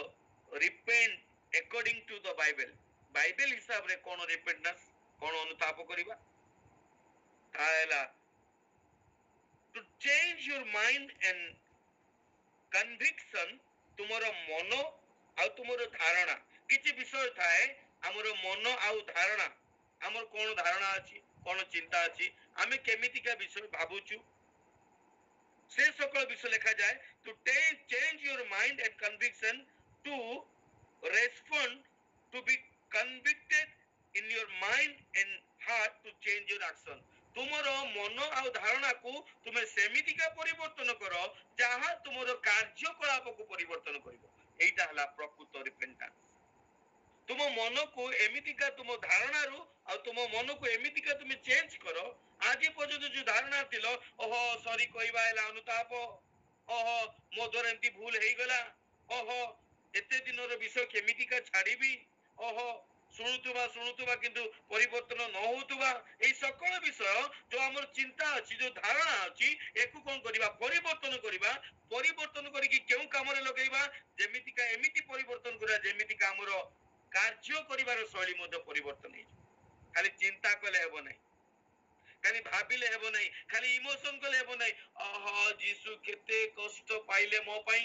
repent according to the Bible? Bible ହିସାବରେ କଣ ରିପେଣ୍ଟାନ୍ସ, କଣ ଅନୁତାପ କରିବା? ତାହା ହେଲା to change your mind and conviction, ତୁମର ମନ ଆଉ ତୁମର ଧାରଣା, କିଛି ବିଷୟ ଥାଏ ଆମର ମନ ଆଉ ଧାରଣା, ଆମର କଣ ଧାରଣା ଅଛି, କଣ ଚିନ୍ତା ଅଛି, ଆମେ କେମିତିକା ବିଷୟ ଭାବୁଛୁ, ସେ সকল ବିଷୟ ଲେଖାଯାଏ। To change your mind and conviction, to respond, to be convicted in your mind and heart, to change your action. ତୁମର ମନ ଆଉ ଧାରଣାକୁ ତୁମେ ସେମିତିକା ପରିବର୍ତ୍ତନ କର ଯାହା ତୁମର କାର୍ଯ୍ୟକଳାପକୁ ପରିବର୍ତ୍ତନ କରିବ। এইটা ହେଲା ପ୍ରକୃତ ରିପେଣ୍ଟାନ୍ସ। ତୁମ ମନକୁ ଏମିତିକା ତୁମ ଧାରଣାରୁ ଆଉ ତୁମ ମନକୁ ଏମିତିକା ତୁମେ ଚେଞ୍ଜ କର, ଆଜି ପର୍ଯ୍ୟନ୍ତ ଯୋଉ ଧାରଣା ଥିଲ, ଓହୋ ସରି କହିବା ହେଲା ଅନୁତାପ, ଓହୋ ମୋ ଦ୍ୱାରା ଏମିତି ଭୁଲ ହେଇଗଲା, ଓହୋ ଏତେ ଦିନର ବିଷୟ କେମିତିକା ଛାଡ଼ିବି, ଓହୋ ଶୁଣୁଥିବା କିନ୍ତୁ ପରିବର୍ତ୍ତନ ନ ହଉଥିବା, এই সকল ବିଷୟ ଯୋଉ ଆମର ଚିନ୍ତା ଅଛି, ଯୋଉ ଧାରଣା ଅଛି, ଏକୁ କଣ କରିବା, ପରିବର୍ତ୍ତନ କରିବା। ପରିବର୍ତ୍ତନ କରିକି କେଉଁ କାମରେ ଲଗେଇବା, ଯେମିତିକା ଏମିତି ପରିବର୍ତ୍ତନ କରିବା ଯେମିତିକା ଆମର କାର୍ଯ୍ୟ କରିବାର ଶୈଳୀ ମଧ୍ୟ ପରିବର୍ତ୍ତନ ହେଇଯିବ। ଖାଲି ଚିନ୍ତା କଲେ ହେବ ନାହିଁ, ଖାଲି ଭାବିଲେ ହେବ ନାହିଁ, ଖାଲି ଇମୋସନ କଲେ ହେବ ନାହିଁ। ଆହା ଯୀଶୁ କେତେ କଷ୍ଟ ପାଇଲେ ମୋ ପାଇଁ,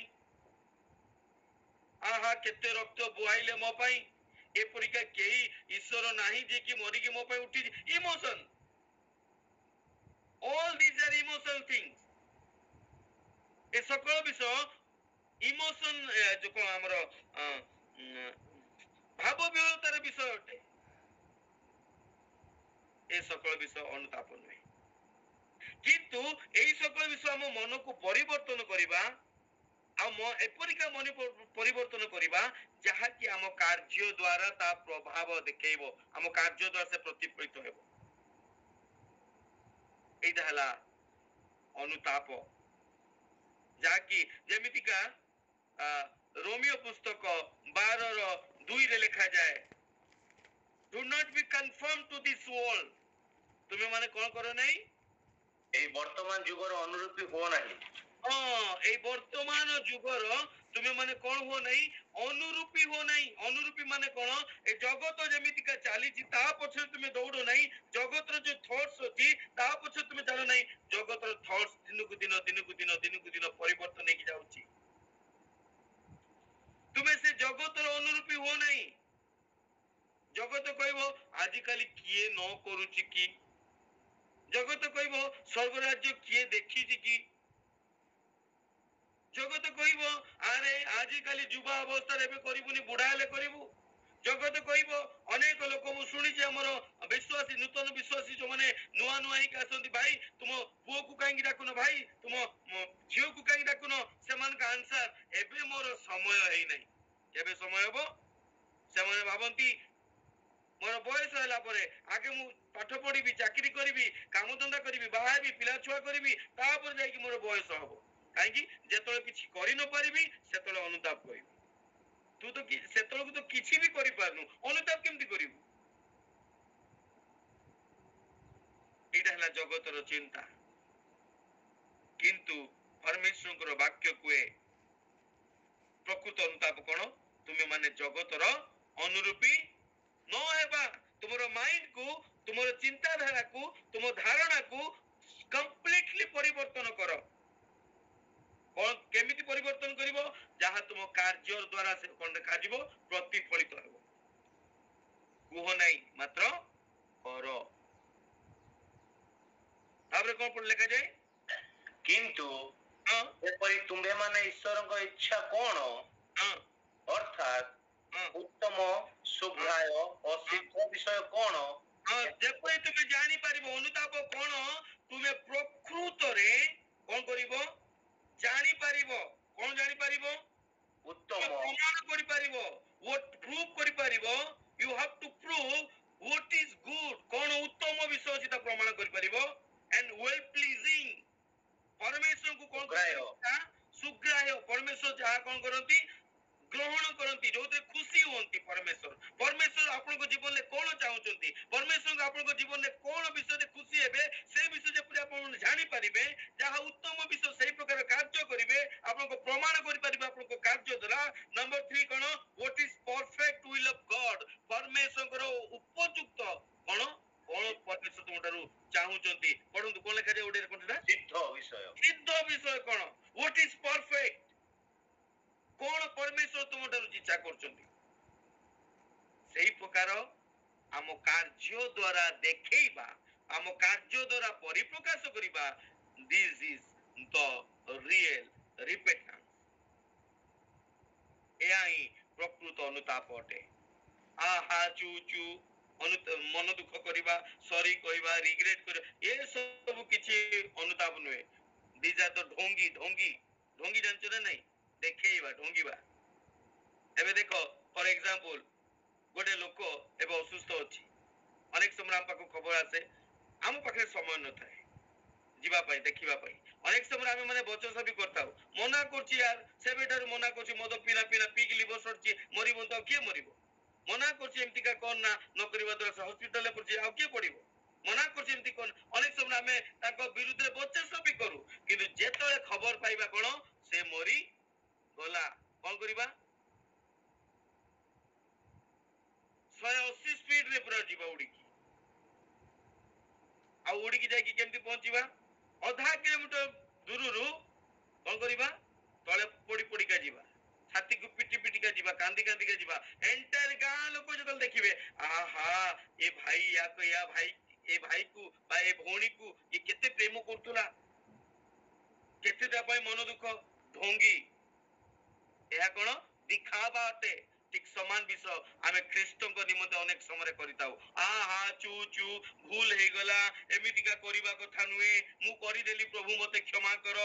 ଆହା କେତେ ରକ୍ତ ବୁହାଇଲେ ମୋ ପାଇଁ, ଏପରିକା କେହି ଈଶ୍ୱର ନାହିଁ ଯେ କି ମରିକି ମୋ ପାଇଁ ଉଠି। Emotion, all these are emotional things। ଏ সকଳ ବିଷୟ ଇମୋସନ, ଯୋଉ କଣ ଆମର ଭାବ ବିହଳତାର ବିଷୟ ଅଟେ। ଏ সকଳ ବିଷୟ ଅନୁତାପ ନୁହେଁ, କିନ୍ତୁ এই সকଳ ବିଷୟ ଆମ ମନକୁ ପରିବର୍ତ୍ତନ କରିବା, ଆଉ ଏପରିକା ମନ ପରିବର୍ତ୍ତନ କରିବା ଯାହାକି ଆମ କାର୍ଯ୍ୟ ଦ୍ୱାରା ତା ପ୍ରଭାବ ଦେଖେଇବ, ଆମ କାର୍ଯ୍ୟ ଦ୍ୱାରା ସେ ପ୍ରତିଫଳିତ ହେବ। এইটা ହେଲା ଅନୁତାପ, ଯାହାକି ଯେମିତିକା ରୋମିଓ ପୁସ୍ତକ 12:2 ଲେଖାଯାଏ, do not be conform to this world. ତୁମେ ମାନେ କଣ କର ନାହିଁ, এই বর্তমান যুগর অনুরূপী হো ନାହିଁ। এই বর্তমান যুগর তুমি মানে কଣ ହୁଅ ନାହିଁ, ଅନୁରୂପୀ ହୁଅ ନାହିଁ। ଅନୁରୂପୀ ମାନେ କଣ, ଏ ଜଗତ ଯେମିତିକା ଚାଲିଛି ତା ପଛରେ ତୁମେ ଦୌଡ଼ ନାହିଁ, ଜଗତର ଯୋଉ ଥଟ୍ସ ଅଛି ତା ପଛରେ ତୁମେ ଚାଲ ନାହିଁ। ଜଗତର ଥଟ୍ସ ଦିନକୁ ଦିନ ପରିବର୍ତ୍ତନ ହେଇକି ଯାଉଛି। ତୁମେ ସେ ଜଗତର ଅନୁରୂପୀ ହୁଅ ନାହିଁ। ଜଗତ କହିବ ଆଜିକାଲି କିଏ ନ କରୁଛି କି, ଜଗତ କହିବ ସ୍ୱର୍ଗ ରାଜ୍ୟ କିଏ ଦେଖିଛି କି, ଜଗତ କହିବ ଆରେ ଆଜିକାଲି ଯୁବା ଅବସ୍ଥାରେ ଏବେ କରିବୁନି, ବୁଢା ହେଲେ କରିବୁ। ଜଗତ କହିବ, ଅନେକ ଲୋକ ମୁଁ ଶୁଣିଛି ଆମର ବିଶ୍ୱାସୀ, ନୂତନ ବିଶ୍ୱାସୀ ଯୋଉମାନେ ନୂଆ ହେଇକି ଆସନ୍ତି, ଭାଇ ତୁମ ପୁଅକୁ କାହିଁକି ଡାକୁନ, ଭାଇ ତୁମ ଝିଅକୁ କାହିଁକି ଡାକୁନ, ସେମାନଙ୍କ ଆନ୍ସର, ଏବେ ମୋର ସମୟ ହେଇନାହିଁ। କେବେ ସମୟ ହବ? ସେମାନେ ଭାବନ୍ତି ମୋର ବୟସ ହେଲା ପରେ ଆଗେ ମୁଁ ପାଠ ପଢିବି, ଚାକିରି କରିବି, କାମଧନ୍ଦା କରିବି, ବାହା ହେବି, ପିଲା ଛୁଆ କରିବି, ତାପରେ ଯାଇକି ମୋର ବୟସ ହବ। କାହିଁକି? ଯେତେବେଳେ କିଛି କରି ନ ପାରିବି ସେତେବେଳେ ଅନୁତାପ କରିବି। ତୁ ତ ସେତେବେଳକୁ ତ କିଛି ବି କରିପାରୁନୁ, ଅନୁତାପ କେମିତି କରିବୁ? ଏଇଟା ହେଲା ଜଗତର ଚିନ୍ତା। କିନ୍ତୁ ପରମେଶ୍ୱରଙ୍କର ବାକ୍ୟ କୁହେ ପ୍ରକୃତ ଅନୁତାପ କଣ, ତୁମେ ମାନେ ଜଗତର ଅନୁରୂପୀ ନ ହେବା। ତୁମର ମାଇଣ୍ଡକୁ, ତୁମର ଚିନ୍ତାଧାରାକୁ, ତୁମ ଧାରଣାକୁ କମ୍ପ୍ଲିଟଲି ପରିବର୍ତ୍ତନ କର। କଣ କେମିତି ପରିବର୍ତ୍ତନ କରିବ? ଯାହା ତୁମ କାର୍ଯ୍ୟ ଦ୍ୱାରା ସେ କଣ ଦେଖାଯିବ, ପ୍ରତିଫଳିତ ହେବ। କୁହ ନାହିଁ, ମାତ୍ର କର। ତାପରେ କଣ ପଢି ଲେଖାଯାଏ, କିନ୍ତୁ ଏପରି ତୁମ୍ଭେ ମାନେ ଈଶ୍ୱରଙ୍କ ଇଚ୍ଛା କଣ, ଅର୍ଥାତ୍ ଉତ୍ତମ, ସୁଗ୍ରାହ୍ୟ ଓ ସିଦ୍ଧ ବିଷୟ କଣ, ଯେପରି ତୁମେ ଜାଣିପାରିବ ଅନୁତାପ କଣ, ତୁମେ ପ୍ରକୃତରେ କଣ କରିବ, ଜାଣିପାରିବ। କଣ ଜାଣିପାରିବ? ଉତ୍ତମ, ପ୍ରମାଣ କରିପାରିବ, ପ୍ରୁଭ କରିପାରିବ। You have to prove what is good, କଣ ଉତ୍ତମ ବିଷୟ ଅଛି ତା ପ୍ରମାଣ କରିପାରିବ। and well pleasing, ପରମେଶ୍ୱରଙ୍କୁ କଣ ସୁଗ୍ରାହ୍ୟ, ପରମେଶ୍ୱର ଯାହା କଣ କରନ୍ତି, ଗ୍ରହଣ କରନ୍ତି, ଯୋଉଥିରେ ଖୁସି ହୁଅନ୍ତି। ପରମେଶ୍ୱର ଆପଣଙ୍କ ଜୀବନରେ କଣ ଚାହୁଁଛନ୍ତି, ପରମେଶ୍ୱର ଆପଣଙ୍କ ଜୀବନରେ କଣ ବିଷୟରେ ଖୁସି ହେବେ, ସେ ବିଷୟ ଯେପରି ଆପଣ ଜାଣିପାରିବେ, ଯାହା ଉତ୍ତମ ବିଷୟ ସେଇ ପ୍ରକାର କାର୍ଯ୍ୟ କରିବେ, ଆପଣଙ୍କ ପ୍ରମାଣ କରିପାରିବେ ଆପଣଙ୍କ କାର୍ଯ୍ୟ ଦ୍ୱାରା। ନମ୍ବର 3 କଣ, what is perfect will of God, ପରମେଶ୍ୱରଙ୍କର ଉପଯୁକ୍ତ କଣ କଣ ପରମେଶ୍ୱର ତୁମ ଠାରୁ ଚାହୁଁଛନ୍ତି। ପଢନ୍ତୁ କଣ ଲେଖାଯାଏ ଓଡିଆରେ, କଣଟା ସିଦ୍ଧ ବିଷୟ। ସିଦ୍ଧ ବିଷୟ କଣ, what is perfect, କଣ ପରମେଶ୍ୱର ତୁମ ଠାରୁ ଇଚ୍ଛା କରୁଛନ୍ତି। ସେଇ ପ୍ରକାର ଆମ କାର୍ଯ୍ୟ ଦ୍ୱାରା ଦେଖେଇବା, ଆମ କାର୍ଯ୍ୟ ଦ୍ୱାରା ପରିପ୍ରକାଶ କରିବା, ଦିସ୍ ଇଜ୍ ଦ ରିଏଲ ରିପେଟାନ୍ସ। ଏହା ହିଁ ପ୍ରକୃତ ଅନୁତାପ ଅଟେ। ଆହା ଚୁ ଚୁ ମନ ଦୁଃଖ କରିବା, ସରି କହିବା, ରିଗ୍ରେଟ କରିବା, ଏ ସବୁ କିଛି ଅନୁତାପ ନୁହେଁ। ଦିସ୍ ଆର୍ ଦ ଢୋଙ୍ଗି ଢୋଙ୍ଗି ଢୋଙ୍ଗି ଜାଣିଛ ନା ନାଇଁ? ଦେଖେଇବା, ଢୋଙ୍ଗିବା। ଏବେ ଦେଖ ଫର ଏକ୍ସାମ୍ପଲ ଗୋଟେ ଲୋକ ଏବେ ଅସୁସ୍ଥ ଅଛି, ଅନେକ ସମୟ ଆମ ପାଖକୁ ଖବର ଆସେ, ଆମ ପାଖରେ ସମୟ ନଥାଏ ଯିବା ପାଇଁ, ଦେଖିବା ପାଇଁ। ଅନେକ ସମୟରେ ଆମେ ମାନେ ବଚସା ବି କରିଥାଉ, ମନା କରୁଛି ୟାର, ସେବେଠାରୁ ମନା କରୁଛି, ମଦ ପିଲା ପିଲା ପିଇକି ଲିଭର ସରିଛି, ମରିବ ତ ଆଉ କିଏ ମରିବ? ମନା କରୁଛି ଏମିତିକା କର ନା, ନ କରିବା ଦ୍ୱାରା ସେ ହସ୍ପିଟାଲରେ ପଡୁଛି, ଆଉ କିଏ ପଡିବ? ମନା କରୁଛି ଏମିତି କର। ଅନେକ ସମୟରେ ଆମେ ତାଙ୍କ ବିରୁଦ୍ଧରେ ବଚସା ବି କରୁ, କିନ୍ତୁ ଯେତେବେଳେ ଖବର ପାଇବା କଣ ସେ ମରି ଗଲା, କଣ କରିବା? 180 ସ୍ପିଡରେ ପୁରା ଯିବା ଉଡିକି, ଆଉ ଉଡିକି ଯାଇକି କେମିତି ପହଞ୍ଚିବା? ଅଧା କିଲୋମିଟର ଦୂରରୁ କଣ କରିବା? ତଳେ ପଡି ପଡିକା ଯିବା, ଛାତିକୁ ପିଟି ପିଟିକା ଯିବା, କାନ୍ଦି କାନ୍ଦିକା ଯିବା। ଏଣ୍ଟାର ଗାଁ ଲୋକ ଯେତେବେଳେ ଦେଖିବେ, ଆହା ଏ ଭାଇ ୟା ଭାଇ, ଏ ଭାଇକୁ ବା ଏ ଭଉଣୀକୁ ଏ କେତେ ପ୍ରେମ କରୁଥିଲା, କେତେ ତା ପାଇଁ ମନ ଦୁଃଖ। ଢୋଙ୍ଗି, ଏହା କଣ? ଦିଖାବା ଅଟେ। ଠିକ ସମାନ ବିଷୟ ଆମେ ଖ୍ରୀଷ୍ଟଙ୍କ ନିମନ୍ତେ ଅନେକ ସମୟରେ କରିଥାଉ। ଆହା ଚୁ ଚୁ ଭୁଲ ହେଇଗଲା, ଏମିତିକା କରିବା କଥା ନୁହେଁ, ମୁଁ କରିଦେଲି, ପ୍ରଭୁ ମତେ କ୍ଷମା କର।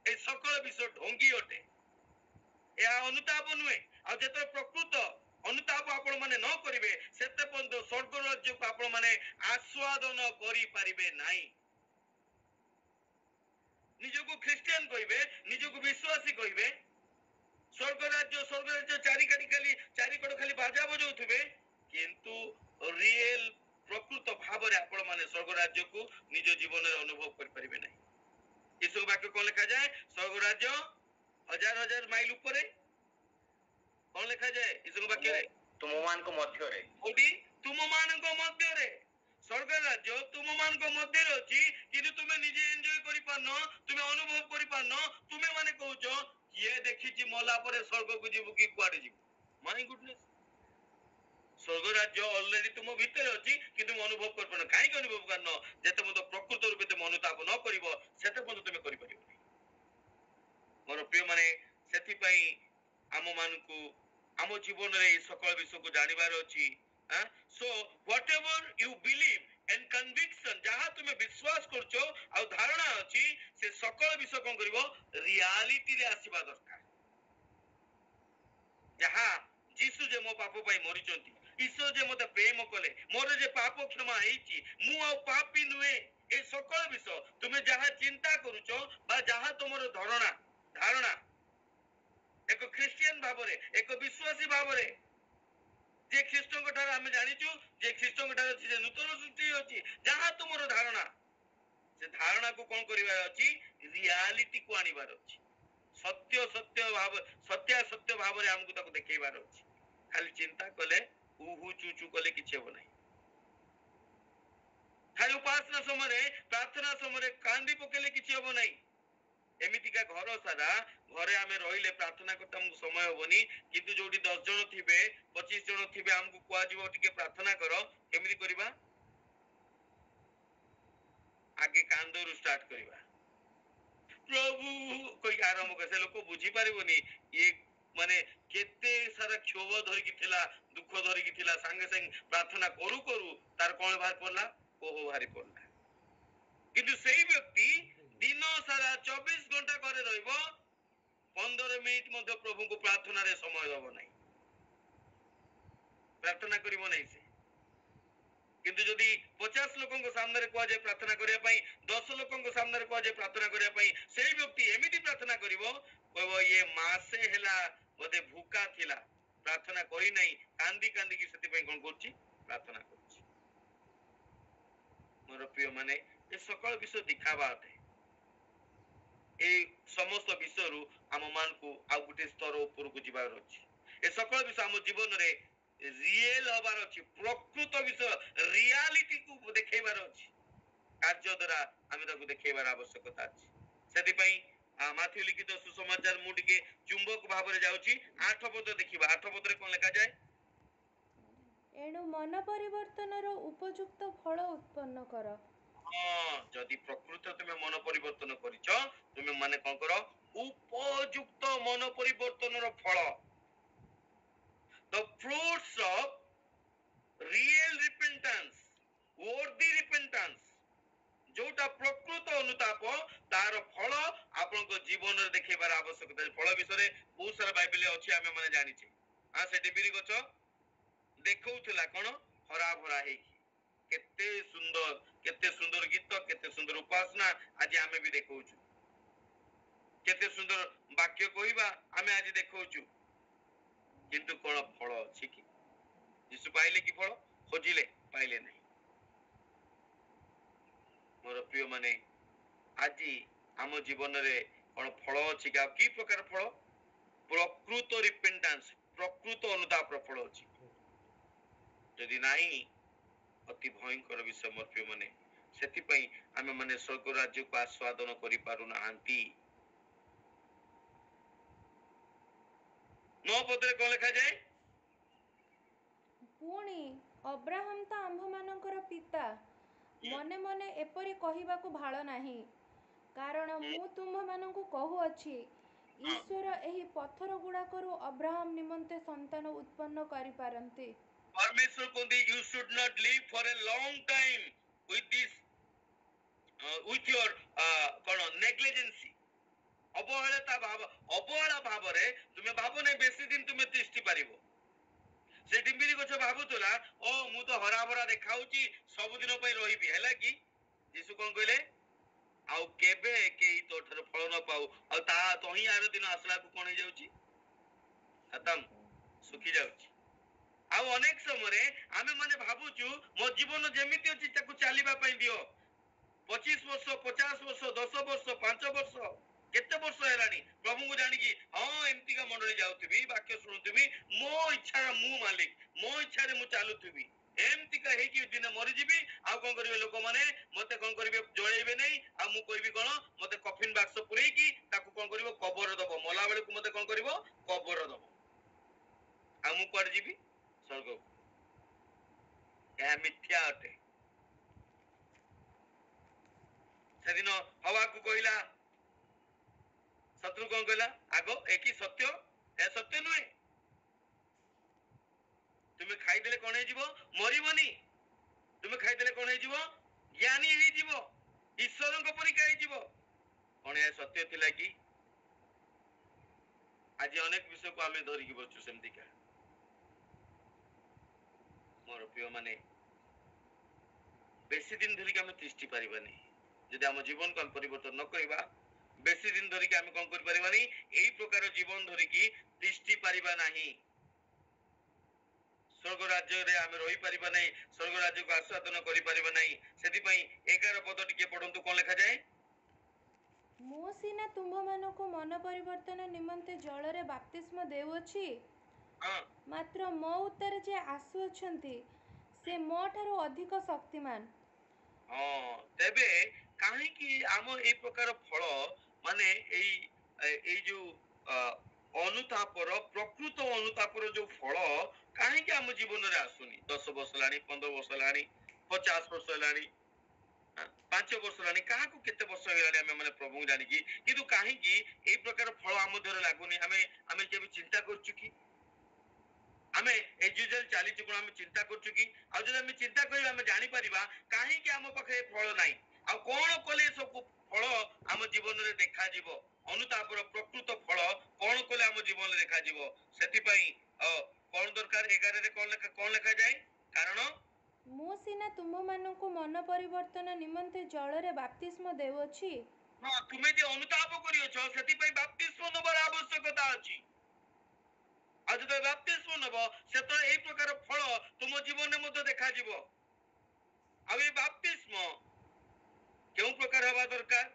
ଏ ସକଳ ବିଷୟ ଢୋଙ୍ଗି ଅଟେ, ଏହା ଅନୁତାପ ନୁହେଁ। ଆଉ ଯେତେବେଳେ ପ୍ରକୃତ ଅନୁତାପ ଆପଣ ମାନେ ନ କରିବେ, ସେତେ ପର୍ଯ୍ୟନ୍ତ ସ୍ୱର୍ଗ ରାଜ୍ୟକୁ ଆପଣ ମାନେ ଆସ୍ୱାଦନ କରିପାରିବେ ନାହିଁ। ନିଜକୁ ଖ୍ରୀଷ୍ଟିଆନ କହିବେ, ନିଜକୁ ବିଶ୍ୱାସୀ କହିବେ, ସ୍ୱର୍ଗ ରାଜ୍ୟ ଚାରିକଡ଼ ଖାଲି ବାଜା ବଜାଉଥିବେ, କିନ୍ତୁ ରିଏଲ ପ୍ରକୃତ ଭାବରେ ଆପଣ ମାନେ ସ୍ୱର୍ଗ ରାଜ୍ୟକୁ ନିଜ ଜୀବନରେ ଅନୁଭବ କରିପାରିବେ ନାହିଁ। ଏସବୁ ବାକ୍ୟ କଣ ଲେଖାଯାଏ? ସ୍ୱର୍ଗ ରାଜ୍ୟ ହଜାର ହଜାର ମାଇଲ ଉପରେ। କଣ ଲେଖାଯାଏ ଏସବୁ ବାକ୍ୟରେ? ତୁମମାନଙ୍କ ମଧ୍ୟରେ। କୋଉଠି? ତୁମମାନଙ୍କ ମଧ୍ୟରେ। ସ୍ୱର୍ଗ ରାଜ୍ୟ ତୁମମାନଙ୍କ ମଧ୍ୟରେ ଅଛି, କିନ୍ତୁ ତୁମେ ନିଜେ ଏନ୍ଜୟ କରିପାରୁନ, ତୁମେ ଅନୁଭବ କରିପାରୁନ। ତୁମେ ମାନେ କହୁଛ କିଏ ଦେଖିଛି ମଲା ପରେ ସ୍ୱର୍ଗକୁ ଯିବୁ କି କୁଆଡେ ଯିବୁ? ମାଇ ଗୁଡନେସ୍, ସ୍ୱର୍ଗ ରାଜ୍ୟ ଅଲରେଡି ତୁମ ଭିତରେ ଅଛି, କିନ୍ତୁ ତୁମେ ଅନୁଭବ କରିପାରୁନ। କାହିଁକି ଅନୁଭବ କରିନ? ଯେତେ ପର୍ଯ୍ୟନ୍ତ ପ୍ରକୃତ ରୂପେ ତୁମେ ଅନୁତାପ ନ କରିବ, ସେତେ ପର୍ଯ୍ୟନ୍ତ ତୁମେ କରିପାରିବନି। ମୋର ପ୍ରିୟ ମାନେ, ସେଥିପାଇଁ ଆମ ମାନଙ୍କୁ ଆମ ଜୀବନରେ এই সকল বিষয়କୁ ଜାଣିବାର ଅଛି। So whatever you believe and conviction, ଯାହା ତୁମେ ବିଶ୍ୱାସ କରୁଛ ଆଉ ଧାରଣା ଅଛି, ସେ ସକଳ ବିଷୟ କଣ କରିବ? ରିଆଲିଟିରେ ଆସିବା ଦରକାର। ଯାହା ଯୀଶୁ ଯେ ମୋ ପାପ ପାଇଁ ମରିଛନ୍ତି, ଈଶ୍ୱର ଯେ ମତେ ପ୍ରେମ କଲେ, ମୋର ଯେ ପାପ କ୍ଷମା ହେଇଛି, ମୁଁ ଆଉ ପାପୀ ନୁହେଁ, ଏ ସକଳ ବିଷୟ ତୁମେ ଯାହା ଚିନ୍ତା କରୁଛ ବା ଯାହା ତୁମର ଧାରଣା ଏକ ଖ୍ରୀଷ୍ଟିଆନ ଭାବରେ, ଏକ ବିଶ୍ୱାସୀ ଭାବରେ, ଯେ ଖ୍ରୀଷ୍ଟଙ୍କ ଠାରୁ ଆମେ ଜାଣିଛୁ, ଯେ ଖ୍ରୀଷ୍ଟଙ୍କ ଠାରୁ ଅଛି, ଯେ ନୂତନ ସୃଷ୍ଟି ଅଛି, ଯାହା ତୁମର ଧାରଣା, ସେ ଧାରଣାକୁ କଣ କରିବାର ଅଛି? ରିଆଲିଟିକୁ ଆଣିବାର ଅଛି। ସତ୍ୟ ଭାବରେ ଆମକୁ ତାକୁ ଦେଖେଇବାର ଅଛି। ଖାଲି ଚିନ୍ତା କଲେ, ଉହୁ ଚୁ ଚୁ କଲେ କିଛି ହେବ ନାହିଁ। ଖାଲି ଉପାସନା ସମୟରେ, ପ୍ରାର୍ଥନା ସମୟରେ କାନ୍ଦି ପକେଇଲେ କିଛି ହେବ ନାହିଁ। ଏମିତିକା ଘର ସାରା, ଘରେ ଆମେ ରହିଲେ ପ୍ରାର୍ଥନା କରତେ ଆମକୁ ସମୟ ହବନି, କିନ୍ତୁ ଯୋଉଠି 10 ଜଣ ଥିବେ, 25 ଜଣ ଥିବେ, ଆମକୁ କୁହାଯିବ ଟିକେ ପ୍ରାର୍ଥନା କର। କେମିତି କରିବା? ଆଗେ କାନ୍ଦରୁ ଷ୍ଟାର୍ଟ କରିବା, ପ୍ରଭୁ କହି ଆରମ୍ଭ କରେ। ସେ ଲୋକ ବୁଝିପାରିବନି ଇଏ ମାନେ କେତେ ସାରା କ୍ଷୋଭ ଧରିକି ଥିଲା, ଦୁଃଖ ଧରିକି ଥିଲା। ସାଙ୍ଗେ ସାଙ୍ଗେ ପ୍ରାର୍ଥନା କରୁ କରୁ ତାର କଣ ବାହାରି ପଡିଲା? କୋହ ବାହାରି ପଡିଲା। କିନ୍ତୁ ସେଇ ବ୍ୟକ୍ତି ଦିନ ସାରା 24 ଘଣ୍ଟା ଘରେ ରହିବ, 15 ମିନିଟ ମଧ୍ୟ ପ୍ରଭୁଙ୍କୁ ପ୍ରାର୍ଥନାରେ ସମୟ ଦବ ନାହିଁ, ପ୍ରାର୍ଥନା କରିବ ନାହିଁ ସେ। କିନ୍ତୁ ଯଦି 50 ଲୋକଙ୍କ ସାମ୍ନାରେ କୁହାଯାଏ ପ୍ରାର୍ଥନା କରିବା ପାଇଁ, 10 ଲୋକଙ୍କ ସାମ୍ନାରେ କୁହାଯାଏ ପ୍ରାର୍ଥନା କରିବା ପାଇଁ, ସେଇ ବ୍ୟକ୍ତି ଏମିତି ପ୍ରାର୍ଥନା କରିବ, କହିବ ଇଏ ମାସେ ହେଲା ବୋଧେ ଭୁକା ଥିଲା, ପ୍ରାର୍ଥନା କରି ନାହିଁ, କାନ୍ଦି କାନ୍ଦିକି ସେଥିପାଇଁ କଣ କରୁଛି? ପ୍ରାର୍ଥନା କରୁଛି। ମୋର ପ୍ରିୟ ମାନେ, ଏ ସକଳ ବିଷୟ ଦିଖାବା ଅଟେ। এই ସମସ୍ତ ବିଷୟରୁ ଆମ ମାନଙ୍କୁ ଆଉ ଗୋଟେ ସ୍ତର ଉପରକୁ ଯିବାର ଅଛି। ଏ ସକଳ ବିଷୟ ଆମ ଜୀବନରେ ରିଏଲ ହବାର ଅଛି, ପ୍ରକୃତ ବିଷୟ ରିଆଲିଟିକୁ ଦେଖେଇବାର ଅଛି। କାର୍ଯ୍ୟ ଦ୍ୱାରା ଆମେ ତାକୁ ଦେଖେଇବାର ଆବଶ୍ୟକତା ଅଛି। ସେଥିପାଇଁ ମାଥ୍ୟୁ ଲିଖିତ ସୁସମାଚାର ମୁଁ ଟିକେ ଚୁମ୍ବକ ଭାବରେ ଯାଉଛି। 8 ପଦ ଦେଖିବା। 8 ପଦରେ କଣ ଲେଖାଯାଏ? ଏଣୁ ମନ ପରିବର୍ତ୍ତନର ଉପଯୁକ୍ତ ଫଳ ଉତ୍ପନ୍ନ କର। ହଁ, ଯଦି ପ୍ରକୃତ ତୁମେ ମନ ପରିବର୍ତ୍ତନ କରିଛ, ତୁମେ ମାନେ କଣ କର? ଉପଯୁକ୍ତ ମନ ପରିବର୍ତ୍ତନର ଫଳ, the fruits of real repentance, worthy repentance, ଯୋଉଟା ପ୍ରକୃତ ଅନୁତାପ, ତାର ଫଳ ଆପଣଙ୍କ ଜୀବନରେ ଦେଖେଇବାର ଆବଶ୍ୟକତା। ଫଳ ବିଷୟରେ ବହୁତ ସାରା ବାଇବେଲରେ ଅଛି, ଆମେ ମାନେ ଜାଣିଛେ। ସେ ଡିବିରି ଗଛ ଦେଖଉଥିଲା କଣ? ହରା ଭରା ହେଇକି। କେତେ ସୁନ୍ଦର ଗୀତ, କେତେ ସୁନ୍ଦର ଉପାସନା ଆଜି ଆମେ ବି ଦେଖଉଛୁ। କେତେ ସୁନ୍ଦର ବାକ୍ୟ କହିବା ଆମେ ଆଜି ଦେଖଉଛୁ, କିନ୍ତୁ କଣ ଫଳ ଅଛି କି? ଯୀଶୁ ପାଇଲେ କି ଫଳ? ଖୋଜିଲେ, ପାଇଲେ ନାହିଁ। ମୋର ପ୍ରିୟ ମାନେ, ଆଜି ଆମ ଜୀବନରେ କଣ ଫଳ ଅଛି କି? ଆଉ କି ପ୍ରକାର ଫଳ? ପ୍ରକୃତ ରିପେଣ୍ଟାନ୍ସ, ପ୍ରକୃତ ଅନୁତାପର ଫଳ ଅଛି। ଯଦି ନାହିଁ, ଅତି ଭୟଙ୍କର ବିଷୟ ମୋର ପ୍ରିୟ ମାନେ। ସେଥିପାଇଁ ଆମେ ମାନେ ସ୍ୱର୍ଗ ରାଜ୍ୟକୁ ଆସ୍ୱାଦନ କରିପାରୁନାହାନ୍ତି। 9 ପଦରେ କଣ ଲେଖାଯାଏ? ପୁଣି ଅବ୍ରାହମ ତ ଆମ୍ଭମାନଙ୍କର ପିତା ମନେ ମନେ ଏପରି କହିବାକୁ ଭାଳ ନାହିଁ, କାରଣ ମୁଁ ତୁମ୍ଭମାନଙ୍କୁ କହୁଅଛି, ଈଶ୍ୱର ଏହି ପଥର ଗୁଡାକରୁ ଅବ୍ରାହମ ନିମନ୍ତେ ସନ୍ତାନ ଉତ୍ପନ୍ନ କରିପାରନ୍ତି। ପରମେଶ୍ୱର କହନ୍ତି, you should not live for a long time with this with your କଣ negligence, ଅବହେଳା ଭାବରେ ତୁମେ ଭାବ ନାହିଁ ବେଶୀ ଦିନ ତୁମେ ତିଷ୍ଠି ପାରିବ। ସେ ଡିମ୍ବିରି ଗଛ ଭାବୁଥିଲା, ଓ ମୁଁ ତ ହରା ଭରା ଦେଖାଉଛି, ସବୁଦିନ ପାଇଁ ରହିବି। ହେଲା କି? ଯୀଶୁ କଣ କହିଲେ? ଆଉ କେବେ କେହି ତୋ ଠାରୁ ଫଳ ନ ପାଉ। ଆଉ ତା ତହିଁ ଆର ଦିନ ଆସିଲାକୁ କଣ ହେଇଯାଉଛି? ଖତମ, ଶୁଖି ଯାଉଛି। ଆଉ ଅନେକ ସମୟରେ ଆମେ ମାନେ ଭାବୁଛୁ, ମୋ ଜୀବନ ଯେମିତି ଅଛି ତାକୁ ଚାଲିବା ପାଇଁ ଦିଅ। 25 ବର୍ଷ, 50 ବର୍ଷ, 10 ବର୍ଷ, 5 ବର୍ଷ, କେତେ ବର୍ଷ ହେଲାଣି ପ୍ରଭୁଙ୍କୁ ଜାଣିକି, ହଁ ଏମିତିକା ମଣ୍ଡଳୀ ଯାଉଥିବି, ବାକ୍ୟ ଶୁଣୁଥିବି, ମୋ ଇଚ୍ଛାର ମୁଁ ମାଲିକ, ମୋ ଇଚ୍ଛାରେ ମୁଁ ଚାଲୁଥିବି। ଏମିତିକା ହେଇକି ଦିନେ ମରିଯିବି। ଆଉ କଣ କରିବେ ଲୋକମାନେ? ମତେ କଣ କରିବେ? ଜଳେଇବେ ନାହିଁ। ଆଉ ମୁଁ କହିବି କଣ? ମତେ କଫିନ ବାକ୍ସ ପୁରେଇକି ତାକୁ କଣ କରିବ? କବର ଦବ। ମଲା ବେଳକୁ ମତେ କଣ କରିବ? କବର ଦବ। ଆଉ ମୁଁ କୁଆଡେ ଯିବି? ସ୍ୱର୍ଗକୁ। ଏହା ମିଥ୍ୟା ଅଟେ। ସେଦିନ ହବାକୁ କହିଲା, ଶତ୍ରୁ କଣ କହିଲା? ଆଗ ଏକି ସତ୍ୟ? ଏହା ସତ୍ୟ ନୁହେଁ। ତୁମେ ଖାଇଦେଲେ କଣ ହେଇଯିବ? ମରିବନି। ତୁମେ ଖାଇଦେଲେ କଣ ହେଇଯିବ? ଜ୍ଞାନୀ ହେଇଯିବ, ଈଶ୍ୱରଙ୍କ ପରିକା ହେଇଯିବ। କଣ ଏହା ସତ୍ୟ ଥିଲା କି? ଆଜି ଅନେକ ବିଷୟକୁ ଆମେ ଧରିକି ବସଛୁ ସେମିତିକା। ମୋର ପ୍ରିୟ ମାନେ, ବେଶୀ ଦିନ ଧରିକି ଆମେ ତିଷ୍ଠି ପାରିବାନି। ଯଦି ଆମ ଜୀବନକୁ ଆମେ ପରିବର୍ତ୍ତନ ନ କରିବା, ବେଶୀ ଦିନ ଧରିକି ଆମେ କଣ କରିପାରିବାନି? ଏଇ ପ୍ରକାର ଜୀବନ ଧରିକି ତିଷ୍ଠି ପାରିବା ନାହିଁ। ସ୍ୱର୍ଗ ରାଜ୍ୟରେ ଆମେ ରହିପାରିବା ନାହିଁ, ସ୍ୱର୍ଗ ରାଜ୍ୟକୁ ଆସ୍ୱାଦନ କରିପାରିବା ନାହିଁ। ସେଥିପାଇଁ 11 ପଦ ଟିକେ ପଢନ୍ତୁ, କଣ ଲେଖାଯାଏ? ମୁଁ ସିନା ତୁମ୍ଭମାନଙ୍କୁ ମନ ପରିବର୍ତ୍ତନ ନିମନ୍ତେ ଜଳରେ ବାପ୍ତିସ୍ମ ଦେଉଅଛି, ମାତ୍ର ମୋ ଉତ୍ତାରେ ଯେ ଆସୁଅଛନ୍ତି ସେ ମୋ ଠାରୁ ଅଧିକ ଶକ୍ତିମାନ। ତେବେ କାହିଁକି ଆମ ଏଇ ପ୍ରକାର ଫଳ ମାନେ ଏଇ ଯୋଉ ଅନୁତାପର, ପ୍ରକୃତ ଅନୁତାପର ଯୋଉ ଫଳ କାହିଁକି ଆମ ଜୀବନରେ ଆସୁନି? 10 ବର୍ଷ ହେଲାଣି, 15 ବର୍ଷ ହେଲାଣି, 50 ବର୍ଷ ହେଲାଣି, 5 ବର୍ଷ ହେଲାଣି, କାହାକୁ କେତେ ବର୍ଷ ହେଇଗଲାଣି ଆମେ ମାନେ ପ୍ରଭୁଙ୍କୁ ଜାଣିକି, କିନ୍ତୁ କାହିଁକି ଏଇ ପ୍ରକାର ଫଳ ଆମ ଦେହରେ ଲାଗୁନି? ଆମେ କେବେ ଚିନ୍ତା କରୁଛୁ କି? ଆମେ ଏ ଯୁଗରେ ଚାଲିଛୁ କଣ ଆମେ ଚିନ୍ତା କରୁଛୁ କି? ଆଉ ଯଦି ଆମେ ଚିନ୍ତା କରିବା, ଆମେ ଜାଣିପାରିବା କାହିଁକି ଆମ ପାଖରେ ଫଳ ନାହିଁ, ଆଉ କଣ କଲେ ସବୁ ଫଳ ଆମ ଜୀବନରେ ଦେଖାଯିବ। ଅନୁତାପର ପ୍ରକୃତ ଫଳ କଣ କଲେ ଆମ ଜୀବନରେ ଦେଖାଯିବ। ସେଥିପାଇଁ କଣ ଦରକାର? 11ରେ କଣ ଲେଖାଯାଏ? କାରଣ ମୁଁ ସିନା ତୁମ୍ଭମାନଙ୍କୁ ମନ ପରିବର୍ତ୍ତନ ନିମନ୍ତେ ଜଳରେ ବାପ୍ତିସ୍ମ ଦେଉଅଛି। ତୁମେ ଯେ ଅନୁତାପ କରିଅଛ, ସେଥିପାଇଁ ବାପ୍ତିସ୍ମ ନେବାର ଆବଶ୍ୟକତା ଅଛି। ଆଉ ଯେତେବେଳେ ବାପ୍ତିସ୍ମ ନେବ, ସେତେବେଳେ ଏଇ ପ୍ରକାର ଫଳ ତୁମ ଜୀବନରେ ମଧ୍ୟ ଦେଖାଯିବ। ଆଉ ଏଇ ବାପ୍ତିସ୍ମ କେଉଁ ପ୍ରକାର ହେବା ଦରକାର?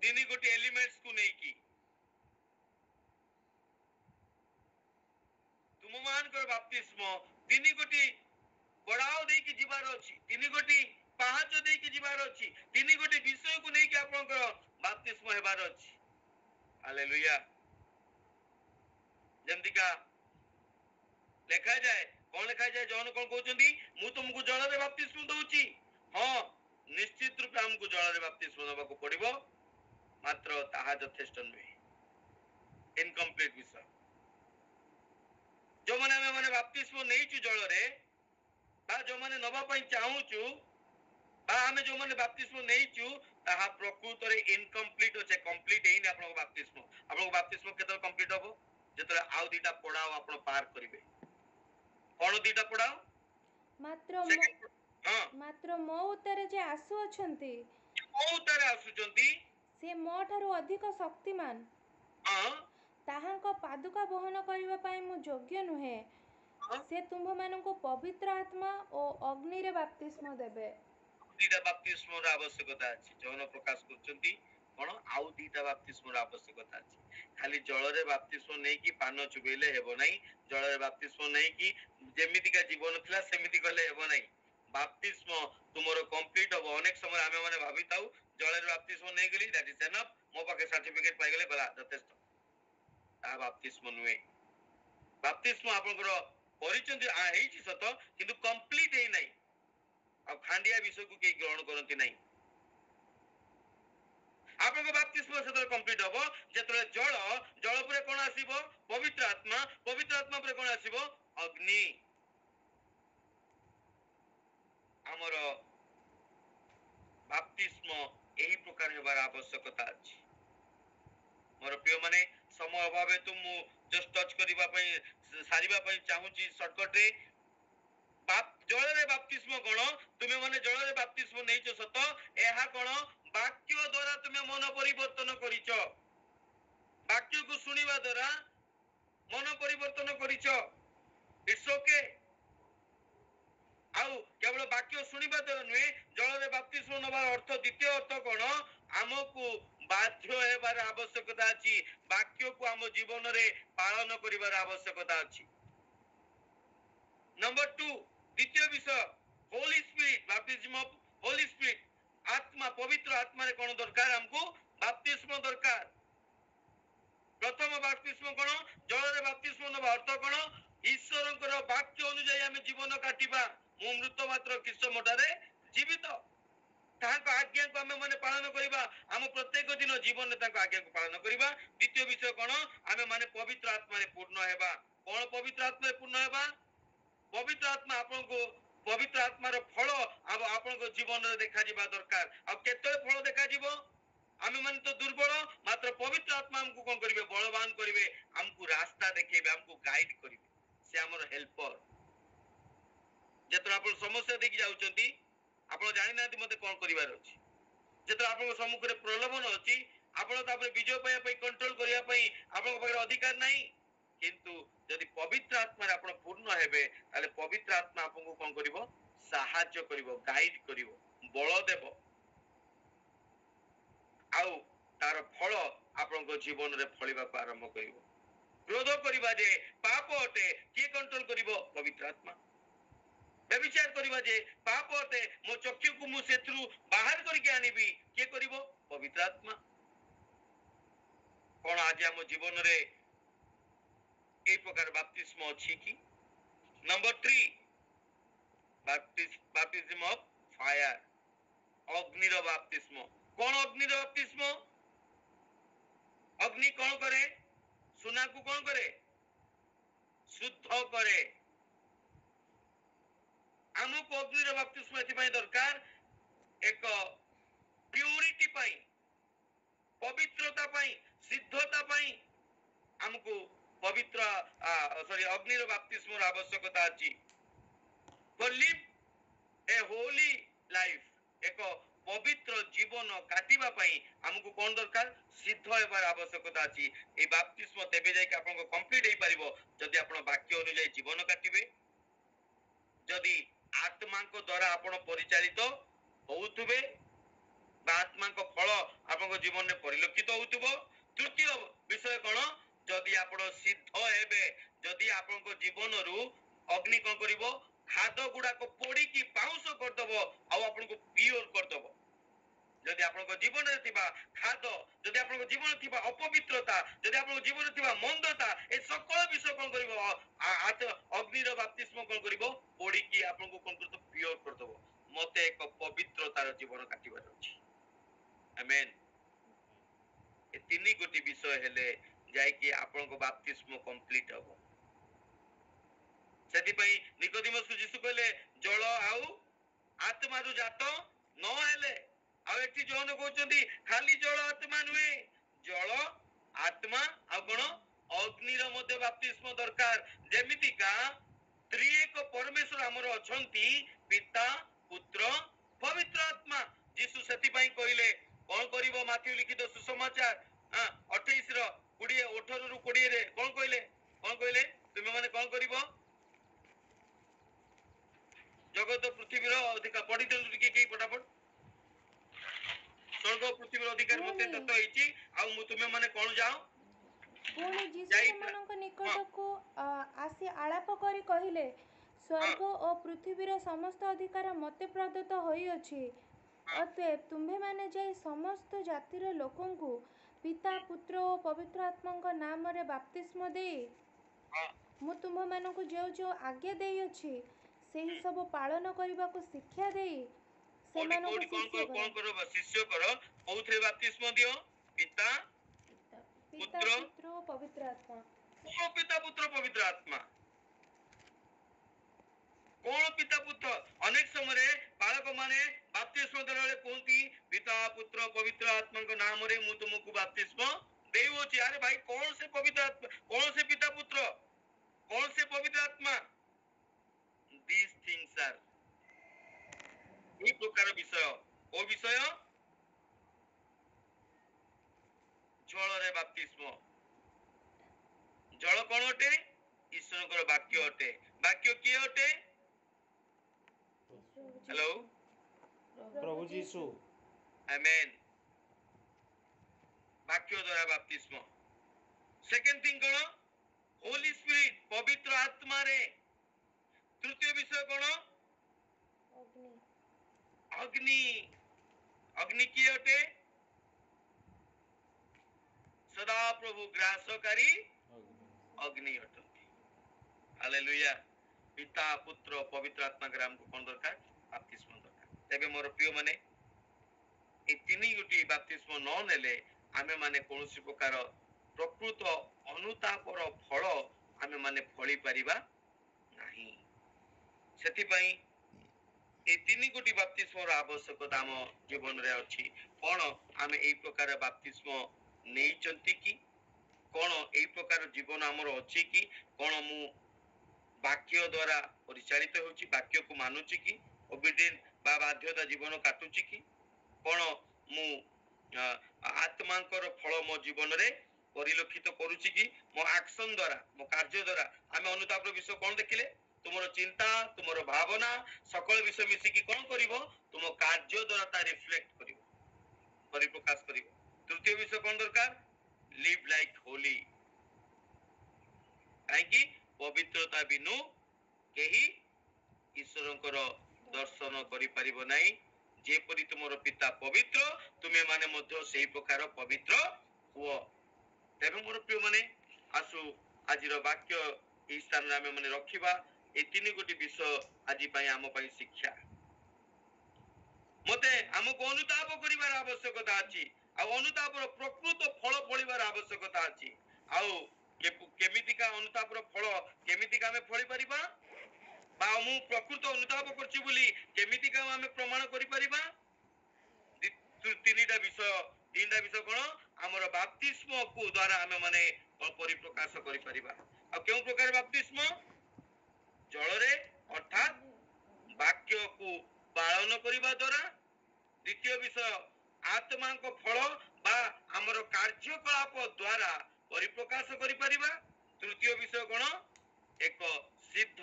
3 ଗୋଟି ଏଲିମେଣ୍ଟସ୍ କୁ ନେଇକି। ତୁମମାନଙ୍କର ବାପ୍ତିସ୍ମ 3 ଗୋଟି ଗଡାଉ ଦେଇକି ଯିବାର ଅଛି, 3 ଗୋଟି ପାହାଚ ଦେଇକି ଯିବାର ଅଛି, 3 ଗୋଟି ବିଷୟକୁ ନେଇକି ଆପଣଙ୍କର ବାପ୍ତିସ୍ମ ହେବାର ଅଛି। ହାଲେଲୁୟା। ଯେମିତିକା ଲେଖା ଯାଏ କଣ ଲେଖା ଯାଏ ଜହନ କଣ କହୁଛନ୍ତି ମୁଁ ତୁମକୁ ଜଳରେ ବାପ୍ତିସ୍ମ ଦଉଛି ହଁ ନିଶ୍ଚିତ ରୂପେ ଆମକୁ ଜଳରେ ବାପ୍ତିସ୍ମ ଦେବାକୁ ପଡିବ ମାତ୍ର ତାହା ଯଥେଷ୍ଟ ନୁହେଁ ଇନକମ୍ପ୍ଲିଟ ବିଷୟ ଯୋଉମାନେ ଆମେ ମାନେ ବାପ୍ତିସ୍ମ ନେଇଛୁ ଜଳରେ ବା ଯୋଉମାନେ ନବା ପାଇଁ ଚାହୁଁଛୁ ବା ଆମେ ଯୋଉମାନେ ବାପ୍ତିସ୍ମ ନେଇଛୁ ତାହା ପ୍ରକୃତରେ ଇନକମ୍ପ୍ଲିଟ ଅଛି କମ୍ପ୍ଲିଟ ହେଇନି ଆପଣଙ୍କ ବାପ୍ତିସ୍ମ କେତେବେଳେ କମ୍ପ୍ଲିଟ ହବ ଯେତେବେଳେ ଆଉ ଦିଟା ପଡାও ଆପଣ ପାର କରିବେ କଣ ଦିଟା ପଡାଅ ମାତ୍ର ମୋ ଉତ୍ତରେ ଯେ ଆସୁଅଛନ୍ତି କୋଉଟାରେ ଆସୁଛନ୍ତି ସେ ମୋ ଠାରୁ ଅଧିକ ଶକ୍ତିମାନ ହଁ ତାହାଙ୍କ ପାଦୁକା ବହନ କରିବା ପାଇଁ ମୁଁ ଯୋଗ୍ୟ ନୁହେଁ ସେ ତୁମ୍ଭମାନଙ୍କୁ ପବିତ୍ର ଆତ୍ମା ଓ ଅଗ୍ନିରେ ବାପ୍ତିସ୍ମ ଦେବେ ଦିଟା ବାପ୍ତିସ୍ମର ଆବଶ୍ୟକତା ଅଛି ଜହନ ପ୍ରକାଶ କରୁଛନ୍ତି କଣ ଆଉ ଦିଟା ବାପ୍ତିସ୍ମର ଆବଶ୍ୟକତା ଅଛି ଖାଲି ଜଳରେ ବାପ୍ତିସ୍ମ ନେଇକି ପାନ ଚୁବେଇଲେ ହେବ ନାହିଁ ଜଳରେ ବାପ୍ତିସ୍ମ ନେଇକି ଯେମିତିକା ଜୀବନ ଥିଲା ସେମିତି ଗଲେ ହେବ ନାହିଁ ବାପ୍ତିସ୍ମ ତୁମର କମ୍ପ୍ଲିଟ ହବ ଅନେକ ସମୟ ଆମେ ମାନେ ଭାବିଥାଉ ଜଳରେ ବାପ୍ତିସ୍ମ ନେଇଗଲି ଦ୍ୟାଟ୍ ଇଜ ଏନଫ୍ ମୋ ପାଖେ ସାର୍ଟିଫିକେଟ ପାଇଗଲେ ଗଲା ଯଥେଷ୍ଟ ତାହା ବାପ୍ତିସ୍ମ ନୁହେଁ ବାପ୍ତିସ୍ମ ଆପଣଙ୍କର କରିଛନ୍ତି ହେଇଛି ସତ କିନ୍ତୁ କମ୍ପ୍ଲିଟ ହେଇନାହିଁ ଆଉ ଖାଣ୍ଡିଆ ବିଷୟକୁ କେହି ଗ୍ରହଣ କରନ୍ତି ନାହିଁ ଆପଣଙ୍କ ବାପ୍ତିସ୍ମ ସେତେବେଳେ କମ୍ପ୍ଲିଟ ହବ ଯେତେବେଳେ ଜଳ ଉପରେ କଣ ଆସିବ ପବିତ୍ର ଆତ୍ମା ପରେ କଣ ଆସିବ ଅଗ୍ନି ଆମର ବାପ୍ତିସ୍ମ ଏହି ପ୍ରକାର ହେବାର ଆବଶ୍ୟକତା ଅଛି ମୋର ପ୍ରିୟ ମାନେ ସମୟ ଅଭାବେ ତ ମୁଁ ଜଷ୍ଟ ଟଚ୍ କରିବା ପାଇଁ ସାରିବା ପାଇଁ ଚାହୁଁଛି ସର୍ଟକଟରେ ଜଳରେ ବାପ୍ତିସ୍ମ କଣ ତୁମେ ମାନେ ଜଳରେ ବାପ୍ତିସ୍ମ ନେଇଛ ସତ ଏହା କଣ ବାକ୍ୟ ଦ୍ୱାରା ତୁମେ ମନ ପରିବର୍ତ୍ତନ କରିଛ ବାକ୍ୟକୁ ଶୁଣିବା ଦ୍ୱାରା ମନ ପରିବର୍ତ୍ତନ କରିଛ ଇଟ୍ସ ଓକେ ଆଉ କେବଳ ବାକ୍ୟ ଶୁଣିବା ଦ୍ୱାରା ନୁହେଁ ଜଳରେ ବାପ୍ତିସ୍ମ ନେବାର ଅର୍ଥ ଦ୍ୱିତୀୟ ଅର୍ଥ କଣ ଆମକୁ ବାଧ୍ୟ ହେବାର ଆବଶ୍ୟକତା ଅଛି ବାକ୍ୟକୁ ଆମ ଜୀବନରେ ପାଳନ କରିବାର ଆବଶ୍ୟକତା ଅଛି ନମ୍ବର 2 ଦ୍ୱିତୀୟ ବିଷୟ ହୋଲି ସ୍ପିରିଟ ବାପ୍ତିସ୍ମ ଅଫ ହୋଲି ସ୍ପିରିଟ ଆତ୍ମା ପବିତ୍ର ଆତ୍ମାରେ କଣ ଦରକାର ଆମକୁ ବାପ୍ତିସ୍ମ ଦରକାର ପ୍ରଥମ ବାପ୍ତିସ୍ମ କଣ ଜଳରେ ବାପ୍ତିସ୍ମ ନେବା ଅର୍ଥ କଣ ଈଶ୍ୱରଙ୍କର ବାକ୍ୟ ଅନୁଯାୟୀ ଆମେ ଜୀବନ କାଟିବା ମୁଁ ମୃତ ମାତ୍ର ଖ୍ରୀଷ୍ଟଙ୍କଠାରେ ଜୀବିତ ତାଙ୍କ ଆଜ୍ଞାକୁ ଆମେ ମାନେ ପାଳନ କରିବା ଆମ ପ୍ରତ୍ୟେକ ଦିନ ଜୀବନରେ ତାଙ୍କ ଆଜ୍ଞାକୁ ପାଳନ କରିବା ଦ୍ୱିତୀୟ ବିଷୟ କଣ ଆମେ ମାନେ ପବିତ୍ର ଆତ୍ମାରେ ପୂର୍ଣ୍ଣ ହେବା କଣ ପବିତ୍ର ଆତ୍ମାରେ ପୂର୍ଣ୍ଣ ହେବା ପବିତ୍ର ଆତ୍ମା ଆପଣଙ୍କୁ ପବିତ୍ର ଆତ୍ମାର ଫଳ ଆପଣଙ୍କ ଜୀବନରେ ଦେଖାଯିବା ଦରକାର ଆଉ କେତେବେଳେ ଫଳ ଦେଖାଯିବ ଆମେ ମାନେ ତ ଦୁର୍ବଳ ମାତ୍ର ପବିତ୍ର ଆତ୍ମା ଆମକୁ କଣ କରିବେ ବଳବାନ କରିବେ ଆମକୁ ରାସ୍ତା ଦେଖେଇବେ ଆମକୁ ଗାଇଡ କରିବେ ସେ ଆମର ହେଲ୍ପର ଯେତେବେଳେ ଆପଣ ସମସ୍ୟା ଦେଇକି ଯାଉଛନ୍ତି ଆପଣ ଜାଣିନାହାନ୍ତି ମତେ କଣ କରିବାର ଅଛି ଯେତେବେଳେ ଆପଣଙ୍କ ସମ୍ମୁଖରେ ପ୍ରଲୋଭନ ଅଛି ଆପଣ ତାପରେ ବିଜୟ ପାଇବା ପାଇଁ କଣ୍ଟ୍ରୋଲ କରିବା ପାଇଁ ଆପଣଙ୍କ ପାଖରେ ଅଧିକାର ନାହିଁ କିନ୍ତୁ ଯଦି ପବିତ୍ର ଆତ୍ମାରେ ଆପଣ ପୂର୍ଣ୍ଣ ହେବେ ତାହେଲେ ପବିତ୍ର ଆତ୍ମା ଆପଣଙ୍କୁ କଣ କରିବ ସାହାଯ୍ୟ କରିବ ଗାଇଡ କରିବ ବଳ ଦେବ ଆଉ ତାର ଫଳ ଆପଣଙ୍କ ଜୀବନରେ ଫଳିବାକୁ ଆରମ୍ଭ କରିବ କ୍ରୋଧ କରିବା ଯେ ପାପ ଅଟେ କିଏ କଣ୍ଟ୍ରୋଲ କରିବ ପବିତ୍ର ଆତ୍ମା ବ୍ୟଭିଚାର କରିବା ଯେ ପାପ ଅଟେ ମୋ ଚକ୍ଷୁକୁ ମୁଁ ସେଥିରୁ ବାହାର କରିକି ଆଣିବି କିଏ କରିବ ପବିତ୍ର ଆତ୍ମା କଣ ଆଜି ଆମ ଜୀବନରେ এই প্রকার বাপ্তিস্ম ଅଛି কি নম্বর 3 বাপ্তিস্ম অফ ফায়ার অগ্নির বাপ্তিস্ম কোন অগ্নির বাপ্তিস্ম অগ্নি কোন করে সোনাକୁ কোন করে শুদ্ধ করে ଆମକୁ ଅଗ୍ନିର ବାପ୍ତିସ୍ମ ଏଥିପାଇଁ ଦରକାର ଏକ ପ୍ୟୁରିଟି ପାଇଁ ପବିତ୍ରତା ପାଇଁ ସିଦ୍ଧତା ପାଇଁ ଆମକୁ ପବିତ୍ର ଅଗ୍ନିର ବାପ୍ତିସ୍ମର ଆବଶ୍ୟକତା ଅଛି to live a holy life ଏକ ପବିତ୍ର ଜୀବନ କାଟିବା ପାଇଁ ଆମକୁ କଣ ଦରକାର ସିଦ୍ଧ ହେବାର ଆବଶ୍ୟକତା ଅଛି এই ବାପ୍ତିସ୍ମ ତେବେ ଯାଇକି ଆପଣଙ୍କ କମ୍ପ୍ଲିଟ ହେଇପାରିବ ଯଦି ଆପଣ ବାକ୍ୟ ଅନୁଯାୟୀ ଜୀବନ କାଟିବେ ଯଦି ଆତ୍ମାଙ୍କ ଦ୍ୱାରା ଆପଣ ପରିଚାଳିତ ହଉଥିବେ ବା ଆତ୍ମାଙ୍କ ଫଳ ଆପଣଙ୍କ ଜୀବନରେ ପରିଲକ୍ଷିତ ହଉଥିବ ତୃତୀୟ ବିଷୟ କଣ ଯଦି ଆପଣ ସିଦ୍ଧ ହେବେ ଯଦି ଆପଣଙ୍କ ଜୀବନରୁ ଅଗ୍ନି କଣ କରିବ ଖାଦ ଗୁଡାକ ପୋଡିକି ପାଉଁଶ କରିଦବ ଆଉ ଆପଣଙ୍କୁ ପିଓର କରିଦବ যদি আপনার জীবনে থিবা খাদ, যদি আপনার জীবনে থিবা অপবিত্রতা, যদি আপনার জীবনে থিবা মন্দতা, এই সকল বিষয় কোন করিব অগ্নির বাপ্তিস্ম কোন করিব পড়িকি আপনাকে কোন করতে পিওর করদেব। মতে এক পবিত্রতার জীবন কাটিবার ଅଛି। আমেন। ଏ ତିନି ଗୋଟି ବିଷୟ ହେଲେ ଯାଇକି ଆପଣଙ୍କ ବାପ୍ତିସ୍ମ କମ୍ପ୍ଲିଟ ହବ। ସେଥିପାଇଁ ନିକୋଦିମସକୁ ଯୀଶୁ କହିଲେ ଜଳ ଆଉ ଆତ୍ମାରୁ ଜାତ ନ ହେଲେ, ଆଉ ଏଠି ଯୋହନ କହୁଛନ୍ତି ଖାଲି ଜଳ ଆତ୍ମା ନୁହେଁ, ଜଳ ଆତ୍ମା ଆଉ କଣ ଅଗ୍ନିର ମଧ୍ୟ ବାପ୍ତିସ୍ମ ଦରକାର। ଯେମିତିକା ତ୍ରିଏକ ପରମେଶ୍ୱର ଆମର ଅଛନ୍ତି, ପିତା ପୁତ୍ର ପବିତ୍ର ଆତ୍ମା। ଯୀଶୁ ସେଥିପାଇଁ କହିଲେ କଣ କରିବ? ମାଥିଉ ଲିଖିତ ସୁସମାଚାର 28:18 କଣ କହିଲେ? ତୁମେ ମାନେ କଣ କରିବ? ଜଗତ ପୃଥିବୀର ଅଧିକାର ପଢି ଦିଅନ୍ତୁ ଟିକେ କେହି ଫଟାଫଟ। ସ୍ୱର୍ଗ ପୃଥିବୀର ଅଧିକାର ମତେ ଦତ୍ତ ହେଇଛି, ଆଉ ମୁଁ ତୁମେ ମାନେ କଣ ଯାଅ? ପୁଣି ଯୀଶୁ ସେମାନଙ୍କ ନିକଟକୁ ଆସି ଆଳାପ କରି କହିଲେ, ସ୍ୱର୍ଗ ଓ ପୃଥିବୀର ସମସ୍ତ ଅଧିକାର ମୋତେ ପ୍ରଦତ୍ତ ହୋଇଅଛି। ଅତଏବ ତୁମ୍ଭେମାନେ ଯାଇ ସମସ୍ତ ଜାତିର ଲୋକଙ୍କୁ ପିତା ପୁତ୍ର ଓ ପବିତ୍ର ଆତ୍ମାଙ୍କ ନାମରେ ବାପ୍ତିସ୍ମ ଦେଇ ମୁଁ ତୁମ୍ଭମାନଙ୍କୁ ଯେଉଁ ଯେଉଁ ଆଜ୍ଞା ଦେଇଅଛି ସେହି ସବୁ ପାଳନ କରିବାକୁ ଶିକ୍ଷା ଦେଇ ସେମାନଙ୍କୁ ଶିଷ୍ୟ କର। କୋଉଥିରେ ବାପ୍ତିସ୍ମ ଦିଅ? ପିତା ପୁତ୍ର ଓ ପବିତ୍ର ଆତ୍ମା। କଣ ପିତା ପୁତ୍ର ପବିତ୍ର ଆତ୍ମା? କଣ ପିତା ପୁତ୍ର? ଅନେକ ସମୟରେ ବାଳକ ମାନେ ବାପ୍ତିସ୍ମ ଦେଲା ବେଳେ କୁହନ୍ତି ପିତା ପୁତ୍ର ପବିତ୍ର ଆତ୍ମାଙ୍କ ନାମରେ ମୁଁ ତୁମକୁ ବାପ୍ତିସ୍ମ ଦେଉଅଛି। ଆରେ ଭାଇ, କଣ ସେ ପବିତ୍ର ଆତ୍ମା? କଣ ସେ ପିତା ପୁତ୍ର? କଣ ସେ ପବିତ୍ର ଆତ୍ମା? These things are এই প্রকার বিষয়। ও বিষয় জଳରେ ବାପ୍ତିସ୍ମ। ଜଳ କଣ ଅଟେ? ଈଶ୍ୱରଙ୍କର ବାକ୍ୟ ଅଟେ। ବାକ୍ୟ କିଏ ଅଟେ? ହ୍ୟାଲୋ, ପ୍ରଭୁ ଯୀଶୁ। ଆମେନ୍। ବାକ୍ୟ ଦ୍ୱାରା ବାପ୍ତିସ୍ମ। ସେକେଣ୍ଡ ଥିଙ୍ଗ କଣ? ହୋଲି ସ୍ପିରିଟ, ପବିତ୍ର ଆତ୍ମାରେ। ତୃତୀୟ ବିଷୟ କଣ? ଅଗ୍ନି। ଅଗ୍ନି କିଏ ଅଟେ? ସଦାପ୍ରଭୁ ଗ୍ରାସକାରୀ ଅଗ୍ନି ଅଟନ୍ତି। ହାଲେଲୁୟା। ପିତା ପୁତ୍ର ପବିତ୍ର ଆତ୍ମାଙ୍କର ଆମକୁ କଣ ଦରକାର? ବାପ୍ତିସ୍ମ ଦରକାର। ତେବେ ମୋର ପ୍ରିୟ ମାନେ, এই ତିନି ଗୋଟି ବାପ୍ତିସ୍ମ ନ ନେଲେ ଆମେ ମାନେ କୌଣସି ପ୍ରକାର ପ୍ରକୃତ ଅନୁତାପର ଫଳ ଆମେ ମାନେ ଫଳି ପାରିବା ନାହିଁ। ସେଥିପାଇଁ এই ତିନି ଗୋଟି ବାପ୍ତିସ୍ମର ଆବଶ୍ୟକତା ଆମ ଜୀବନରେ ଅଛି। କଣ ଆମେ এই ପ୍ରକାର ବାପ୍ତିସ୍ମ ନେଇଛନ୍ତି କି? କଣ এই ପ୍ରକାର ଜୀବନ ଆମର ଅଛି କି? କଣ ମୁଁ ବାକ୍ୟ ଦ୍ୱାରା ପରିଚାଳିତ ହେଉଛି? ବାକ୍ୟକୁ ମାନୁଛି କି? ଓବିଡିଏଣ୍ଟ ବା ବାଧ୍ୟତା ଜୀବନ କାଟୁଛି କି? କଣ ମୁଁ ଆତ୍ମାଙ୍କର ଫଳ ମୋ ଜୀବନରେ ପରିଲକ୍ଷିତ କରୁଛି କି? ମୋ ଆକ୍ସନ ଦ୍ୱାରା, ମୋ କାର୍ଯ୍ୟ ଦ୍ୱାରା। ଆମେ ଅନୁତାପର ବିଷୟ କଣ ଦେଖିଲେ? ତୁମର ଚିନ୍ତା, ତୁମର ଭାବନା, সকল ବିଷୟ ମିଶିକି କଣ କରିବ? ତୁମ କାର୍ଯ୍ୟ ଦ୍ୱାରା ତା ରିଫ୍ଲେକ୍ଟ କରିବ, ପରିପ୍ରକାଶ କରିବ। ତୃତୀୟ ବିଷୟ କଣ ଦରକାର? live like holy। କାହିଁକି? ପବିତ୍ରତା ବିନୁ କେହି ଈଶ୍ୱରଙ୍କର ଦର୍ଶନ କରିପାରିବ ନାହିଁ। ଯେପରି ତୁମର ପିତା ପବିତ୍ର, ତୁମେ ମାନେ ମଧ୍ୟ ସେହି ପ୍ରକାର ପବିତ୍ର ହୁଅ। ତେବେ ମୋର ପ୍ରିୟ ମାନେ, ଆସୁ ଆଜିର ବାକ୍ୟ ଏହି ସ୍ଥାନରେ ଆମେ ମାନେ ରଖିବା। এই ତିନି ଗୋଟି ବିଷୟ ଆଜି ପାଇଁ ଆମ ପାଇଁ ଶିକ୍ଷା। ମତେ ଆମକୁ ଅନୁତାପ କରିବାର ଆବଶ୍ୟକତା ଅଛି, ଆଉ ଅନୁତାପର ପ୍ରକୃତ ଫଳ ଫଳିବାର ଆବଶ୍ୟକତା ଅଛି। ଆଉ କେମିତିକା ଅନୁତାପର ଫଳ କେମିତିକା ଆମେ ଫଳି ପାରିବା, ବା ମୁଁ ପ୍ରକୃତ ଅନୁତାପ କରୁଛି ବୋଲି କେମିତିକା ଆମେ ପ୍ରମାଣ କରିପାରିବା? ତିନିଟା ବିଷୟ କଣ? ଆମର ବାପ୍ତିସ୍ମକୁ ଦ୍ୱାରା ଆମେ ମାନେ ପରିପ୍ରକାଶ କରିପାରିବା। ଆଉ କେଉଁ ପ୍ରକାର ବାପ୍ତିସ୍ମ? ଜଳରେ, ଅର୍ଥାତ ବାକ୍ୟକୁ ପାଳନ କରିବା ଦ୍ୱାରା। ଦ୍ୱିତୀୟ ବିଷୟ ଆତ୍ମାଙ୍କ ଫଳ ବା ଆମର କାର୍ଯ୍ୟକଳାପ ଦ୍ୱାରା ପରିପ୍ରକାଶ କରିପାରିବା। ତୃତୀୟ ବିଷୟ କଣ? ଏକ ସିଦ୍ଧ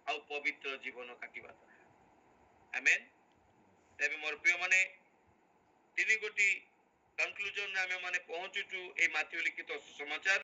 ଆଉ ପବିତ୍ର ଜୀବନ କାଟିବା ଦ୍ୱାରା। ଆମେନ୍। ତେବେ ମୋର ପ୍ରିୟ ମାନେ, ତିନି ଗୋଟି କନକ୍ଲୁଜନରେ ଆମେ ମାନେ ପହଞ୍ଚୁଛୁ এই ମାଥିଉ ଲିଖିତ ସୁସମାଚାର